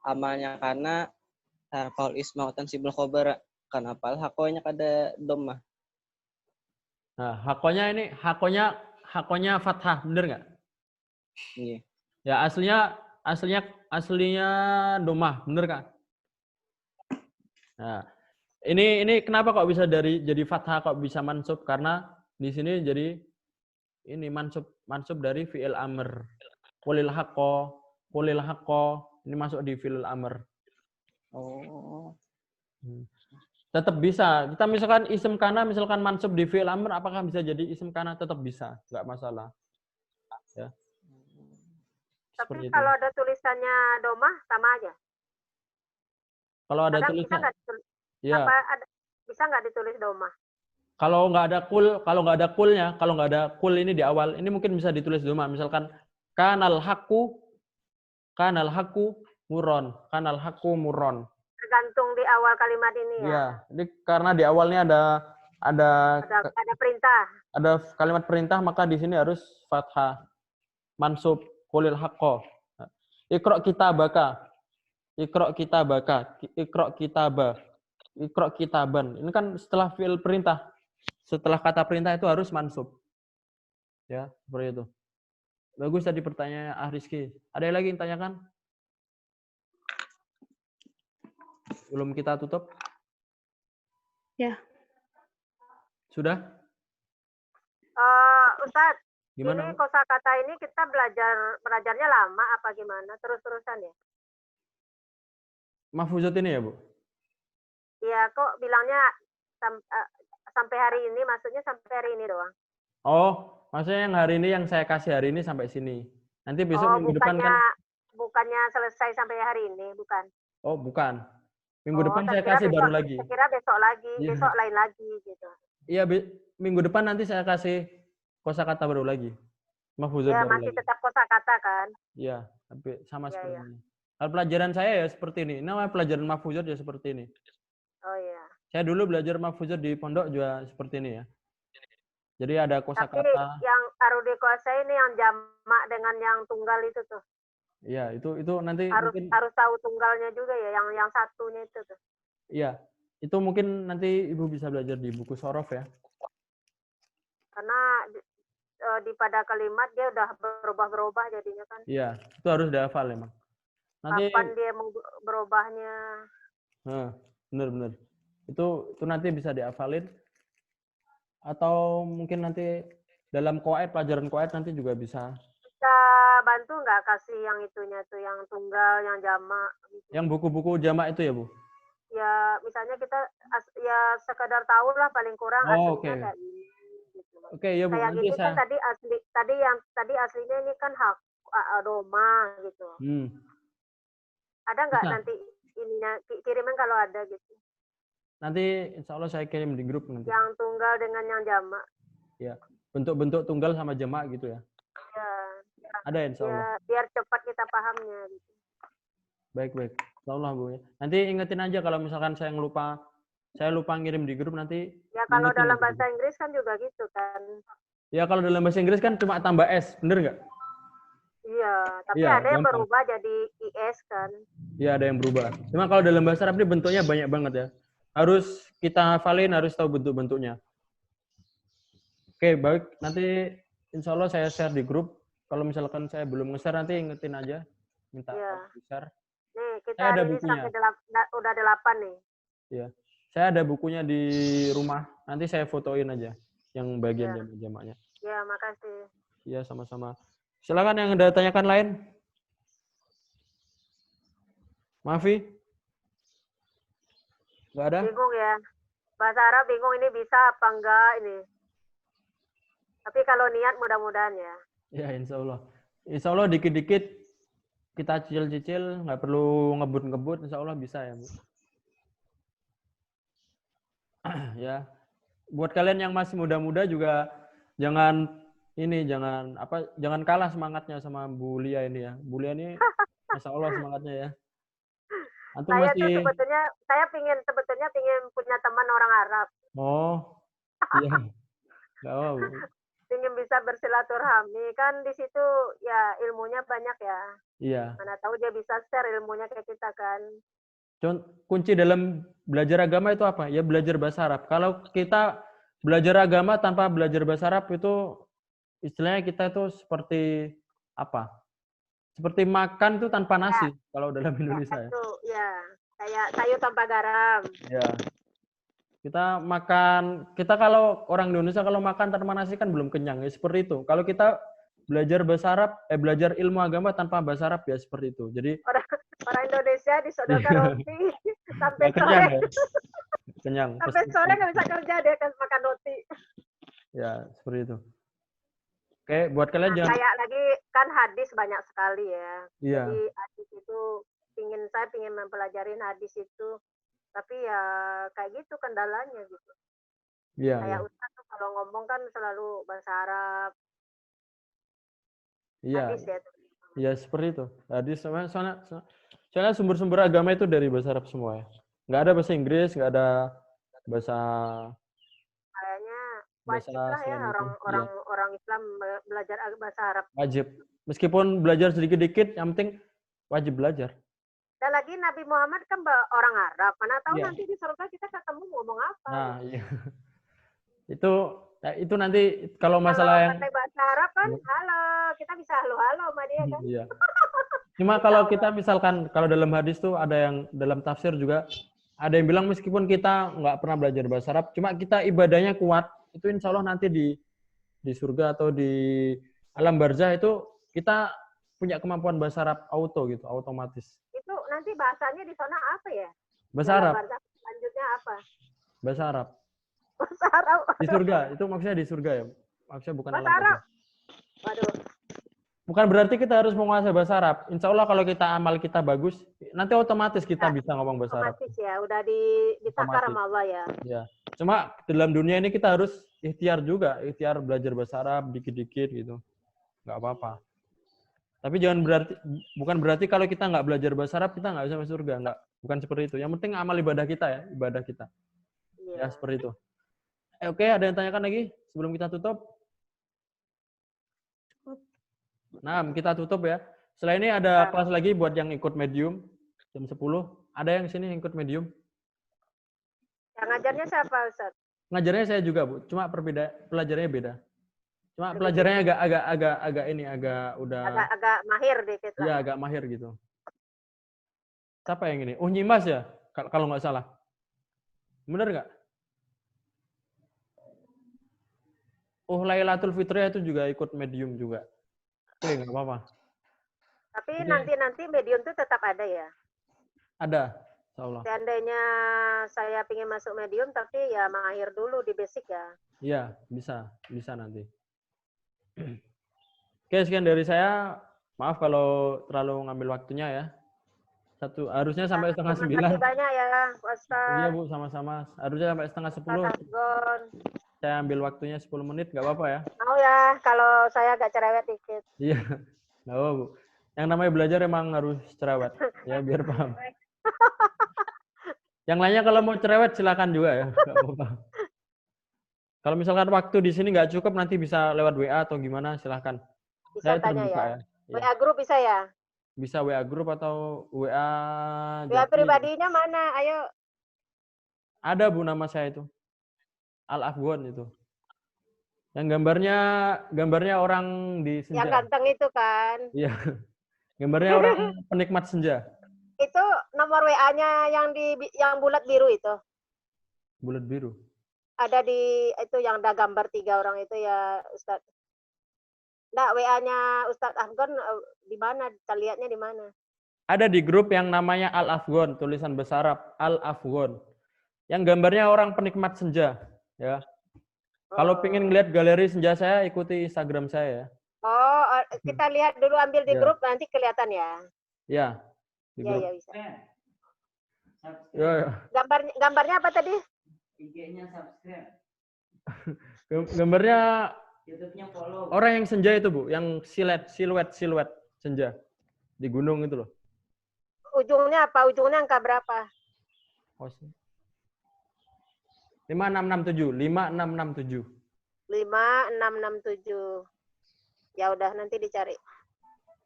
Speaker 5: Amalnya kana tarfaul isma wa tansibul khobar. Kenapa hakonya kada dhammah?
Speaker 2: Nah, hakonya fathah, bener nggak?
Speaker 5: Iya.
Speaker 2: Ya, aslinya domah, bener kan? Nah, ini kenapa kok bisa jadi fathah kok bisa mansub? Karena di sini jadi ini mansub dari fi'il amr. Qulil haqqo, ini masuk di fi'il amr.
Speaker 5: Oh.
Speaker 2: Tetap bisa. Kita misalkan isim kana misalkan mansub di fi'il amr, apakah bisa jadi isim kana? Tetap bisa, nggak masalah. Ya.
Speaker 1: Tapi kalau ada tulisannya domah sama aja.
Speaker 2: Kalau ada tulisan, Ya.
Speaker 1: Apa ada, bisa nggak ditulis doma?
Speaker 2: Kalau nggak ada kulnya, kalau nggak ada kul ini di awal, ini mungkin bisa ditulis doma. Misalkan kanal haku muron, kanal haku muron.
Speaker 1: Tergantung di awal kalimat ini ya.
Speaker 2: Iya, ini karena di awalnya ada
Speaker 1: perintah.
Speaker 2: Ada kalimat perintah, maka di sini harus fathah mansub kulil haqqo. Iqra kitabaka. Iqra kitabaka. Iqra kitaba. Iqra kitaban. Ini kan setelah fi'il perintah. Setelah kata perintah itu harus mansub. Ya, seperti itu. Bagus tadi pertanyaannya Rizky. Ada yang lagi yang tanyakan? Belum kita tutup?
Speaker 8: Ya.
Speaker 2: Sudah?
Speaker 1: Ustadz,
Speaker 2: Gimana?
Speaker 1: ini kosakata ini kita belajarnya lama apa gimana? Terus-terusan ya?
Speaker 2: Mahfuzat ini ya, Bu?
Speaker 1: Iya, kok bilangnya sampai hari ini, maksudnya sampai hari ini doang.
Speaker 2: Oh, maksudnya yang hari ini, yang saya kasih hari ini sampai sini. Nanti besok minggu depan kan?
Speaker 1: Bukannya selesai sampai hari ini, bukan?
Speaker 2: Oh, bukan. Minggu depan saya kasih baru lagi.
Speaker 1: Saya kira besok lagi, besok lain lagi gitu.
Speaker 2: Iya, minggu depan nanti saya kasih kosakata baru lagi. Mahfuzat
Speaker 1: ya,
Speaker 2: baru
Speaker 1: masih
Speaker 2: lagi.
Speaker 1: tetap kosakata kan?
Speaker 2: Iya, tapi sama seperti
Speaker 1: ya.
Speaker 2: ini. Kalau pelajaran saya ya seperti ini. Namanya pelajaran mahfuzat ya seperti ini.
Speaker 1: Oh iya.
Speaker 2: Saya dulu belajar mahfuzat di pondok juga seperti ini ya. Jadi ada kosakata.
Speaker 1: Tapi yang harus dikuasai ini yang jamak dengan yang tunggal itu tuh.
Speaker 2: Iya, itu nanti
Speaker 1: harus tahu tunggalnya juga ya, yang satunya itu tuh.
Speaker 2: Iya, itu mungkin nanti Ibu bisa belajar di buku Sorof ya.
Speaker 1: Karena di pada kalimat dia udah berubah-berubah jadinya kan.
Speaker 2: Iya, itu harus dihafal emang. Nanti
Speaker 1: kapan dia mau berubahnya?
Speaker 2: Bener. Itu nanti bisa dihafalin. Atau mungkin nanti dalam pelajaran qawaid nanti juga bisa.
Speaker 1: Bisa bantu nggak kasih yang itunya tuh, yang tunggal, yang jamak? Gitu.
Speaker 2: Yang buku-buku jamak itu ya, Bu?
Speaker 1: Ya, misalnya kita ya sekadar tahu lah paling kurang aslinya kayak ini. Gitu.
Speaker 2: Oke, ya Bu.
Speaker 1: Kayak
Speaker 2: Nanti
Speaker 1: ini kan tadi aslinya ini kan hak doma gitu. Ada nggak nanti ininya kiriman kalau ada gitu?
Speaker 2: Nanti insya Allah saya kirim di grup nanti.
Speaker 1: Yang tunggal dengan yang jamak.
Speaker 2: Ya, bentuk-bentuk tunggal sama jamak gitu ya.
Speaker 1: Ya.
Speaker 2: Ada insya Allah.
Speaker 1: Ya, biar cepat kita pahamnya gitu.
Speaker 2: Baik. Insya Allah, Bu. Nanti ingetin aja kalau misalkan saya lupa ngirim di grup nanti.
Speaker 1: Ya kalau dalam bahasa Inggris kan juga gitu kan.
Speaker 2: Ya kalau dalam bahasa Inggris kan cuma tambah S, bener nggak?
Speaker 1: Iya, tapi
Speaker 2: ya,
Speaker 1: ada yang berubah jadi IS kan.
Speaker 2: Iya, ada yang berubah. Cuma kalau dalam bahasa Arab ini bentuknya banyak banget ya. Harus kita hafalin, harus tahu bentuk-bentuknya. Oke, baik. Nanti insya Allah saya share di grup. Kalau misalkan saya belum nge-share, nanti ingetin aja. Minta share.
Speaker 1: Nih, kita
Speaker 2: saya ada
Speaker 1: hari ini
Speaker 2: bukunya.
Speaker 1: udah 8 nih.
Speaker 2: Iya. Saya ada bukunya di rumah. Nanti saya fotoin aja yang bagian jamak-jamaknya.
Speaker 1: Ya, makasih.
Speaker 2: Iya, sama-sama. Silakan yang ada tanyakan lain. Maafi? Nggak ada?
Speaker 1: Bingung ya. Bahasa Arab bingung ini bisa apa enggak ini. Tapi kalau niat mudah-mudahan ya.
Speaker 2: Ya, insya Allah. Insya Allah dikit-dikit kita cicil-cicil, nggak perlu ngebut-ngebut, insya Allah bisa ya, Bu. Ya. Buat kalian yang masih muda-muda juga jangan kalah semangatnya sama Bu Lia ini ya. Bu Lia ini Masya Allah semangatnya ya. Antum
Speaker 1: Saya
Speaker 2: masih...
Speaker 1: tuh sebetulnya pingin punya teman orang Arab.
Speaker 2: Oh, iya. Nggak apa-apa, Bu.
Speaker 1: Pingin bisa bersilaturahmi. Kan di situ ya ilmunya banyak ya.
Speaker 2: Iya.
Speaker 1: Mana tahu dia bisa share ilmunya ke kita kan.
Speaker 2: Kunci dalam belajar agama itu apa? Ya belajar bahasa Arab. Kalau kita belajar agama tanpa belajar bahasa Arab itu istilahnya kita itu seperti apa? Seperti makan tuh tanpa nasi kalau dalam Indonesia ya.
Speaker 1: Ya, kayak sayur tanpa garam.
Speaker 2: Ya. Kita kalau orang Indonesia kalau makan tanpa nasi kan belum kenyang ya, seperti itu. Kalau kita belajar bahasa Arab, belajar ilmu agama tanpa bahasa Arab ya seperti itu. Jadi
Speaker 1: orang Indonesia disodorkan roti sampai sore.
Speaker 2: Kenyang, ya? Kenyang.
Speaker 1: Sampai sore nggak bisa kerja dia kan makan roti.
Speaker 2: Ya, seperti itu. Oke, buat kalian jangan
Speaker 1: kayak lagi kan hadis banyak sekali ya.
Speaker 2: Iya.
Speaker 1: Jadi hadis itu saya pingin mempelajari hadis itu Tapi ya kayak gitu kendalanya gitu.
Speaker 2: Iya.
Speaker 1: Kayak Ustaz tuh kalau ngomong kan selalu bahasa Arab.
Speaker 2: Iya.
Speaker 1: Hadis ya.
Speaker 2: Iya seperti itu. Hadis soalnya sumber-sumber agama itu dari bahasa Arab semua ya. Nggak ada bahasa Inggris, nggak ada bahasa.
Speaker 1: Kayaknya wajib lah ya orang Islam belajar bahasa Arab.
Speaker 2: Wajib. Meskipun belajar sedikit-dikit, yang penting wajib belajar.
Speaker 1: Dan lagi Nabi Muhammad kan orang Arab. Mana tahu nanti di surga kita ketemu ngomong apa.
Speaker 2: Nah, iya. Itu nanti kalau masalah yang
Speaker 1: bahasa Arab kan halo, kita bisa halo-halo sama dia kan.
Speaker 2: Iya. Cuma kalau kita misalkan kalau dalam hadis tuh ada yang dalam tafsir juga ada yang bilang meskipun kita nggak pernah belajar bahasa Arab, cuma kita ibadahnya kuat, itu insya Allah nanti di surga atau di alam barzah itu kita punya kemampuan bahasa Arab auto gitu, otomatis.
Speaker 1: Itu nanti bahasanya di sana apa ya?
Speaker 2: Bahasa Arab.
Speaker 1: Selanjutnya apa?
Speaker 2: Bahasa Arab.
Speaker 1: Bahasa Arab.
Speaker 2: Di surga, itu maksudnya di surga ya. Maksudnya bukan
Speaker 1: bahasa Arab. Waduh.
Speaker 2: Bukan berarti kita harus menguasai bahasa Arab. Insya Allah kalau kita amal kita bagus, nanti otomatis kita bisa ngomong bahasa Arab.
Speaker 1: Otomatis ya, udah ditakar sama Allah ya.
Speaker 2: Ya. Cuma dalam dunia ini kita harus ikhtiar juga, ikhtiar belajar bahasa Arab dikit-dikit gitu. Nggak apa-apa. Tapi bukan berarti kalau kita nggak belajar bahasa Arab kita nggak bisa masuk surga, nggak. Bukan seperti itu. Yang penting amal ibadah kita ya, ibadah kita. Ya seperti itu. Oke, ada yang tanyakan lagi sebelum kita tutup? Nah, kita tutup ya. Setelah ini ada kelas lagi buat yang ikut medium jam 10. Ada yang sini yang ikut medium?
Speaker 1: Yang ngajarnya siapa, Ustaz?
Speaker 2: Ngajarnya saya juga, Bu. Cuma pelajarannya beda. Cuma pelajarannya agak
Speaker 1: mahir dikit lah.
Speaker 2: Iya, agak mahir gitu. Siapa yang ini? Nyimas ya? Kalau nggak salah. Bener nggak? Lailatul Fitriyah itu juga ikut medium juga. Oke, nggak apa-apa.
Speaker 1: Tapi nanti medium itu tetap ada ya?
Speaker 2: Ada, insyaallah.
Speaker 1: Seandainya saya ingin masuk medium, tapi ya mahir dulu di basic ya?
Speaker 2: Iya, bisa nanti. Oke, sekian dari saya. Maaf kalau terlalu ngambil waktunya ya. Harusnya sampai setengah 9.
Speaker 1: Terima kasih banyak ya, Ustaz.
Speaker 2: Iya, Bu, sama-sama. Harusnya sampai setengah 10. Saya ambil waktunya 10 menit, nggak apa-apa ya?
Speaker 1: Mau ya, kalau saya agak cerewet dikit.
Speaker 2: Iya, nggak apa, Bu. Yang namanya belajar emang harus cerewet, ya biar paham. Yang lainnya kalau mau cerewet silakan juga ya, nggak apa-apa. Kalau misalkan waktu di sini nggak cukup, nanti bisa lewat WA atau gimana, silahkan.
Speaker 1: Bisa
Speaker 2: saya
Speaker 1: tanya
Speaker 2: terbuka
Speaker 1: ya. WA grup bisa ya?
Speaker 2: Bisa WA grup atau WA.
Speaker 1: WA pribadinya mana? Ayo.
Speaker 2: Ada, Bu, nama saya itu. Al-Afghon itu. Yang gambarnya orang di senja.
Speaker 1: Yang ganteng itu kan?
Speaker 2: Iya. Gambarnya orang penikmat senja.
Speaker 1: Itu nomor WA-nya yang bulat biru itu.
Speaker 2: Bulat biru.
Speaker 1: Ada di itu yang ada gambar 3 orang itu ya, Ustaz. Nggak, WA-nya Ustadz Afghon di mana? Kita lihatnya di mana?
Speaker 2: Ada di grup yang namanya Al-Afghon, tulisan bahasa Arab, Al-Afghon. Yang gambarnya orang penikmat senja, ya. Kalau pengen ngeliat galeri senja saya, ikuti Instagram saya ya.
Speaker 1: Oh, kita lihat dulu, ambil di grup, nanti kelihatan ya.
Speaker 2: Ya, di grup.
Speaker 1: Ya, bisa.
Speaker 2: Ya.
Speaker 1: Gambarnya apa tadi?
Speaker 5: IG-nya subscribe.
Speaker 2: Gambarnya
Speaker 5: YouTube-nya follow.
Speaker 2: orang yang senja itu, Bu, yang siluet senja di gunung itu loh.
Speaker 1: Ujungnya apa? Ujungnya angka berapa?
Speaker 2: 5667. 5667.
Speaker 1: 5667. Ya udah, nanti dicari.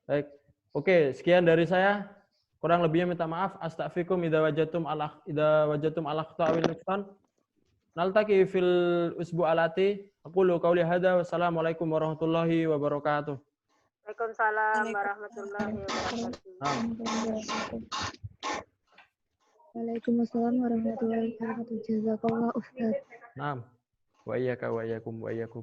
Speaker 2: Baik. Oke, sekian dari saya. Kurang lebihnya minta maaf. Astaghfirukum idza wajatum ala akhta'il nufsan. Naltaqi fil usbu'alati. Aqulu qawli hadza. Wassalamualaikum warahmatullahi wabarakatuh.
Speaker 1: Waalaikumsalam warahmatullahi wabarakatuh.
Speaker 8: Waalaikumsalam warahmatullahi wabarakatuh. Jazakallah Ustaz.
Speaker 2: Naam. Wa iyyaka wa iyyakum wa iyyakum.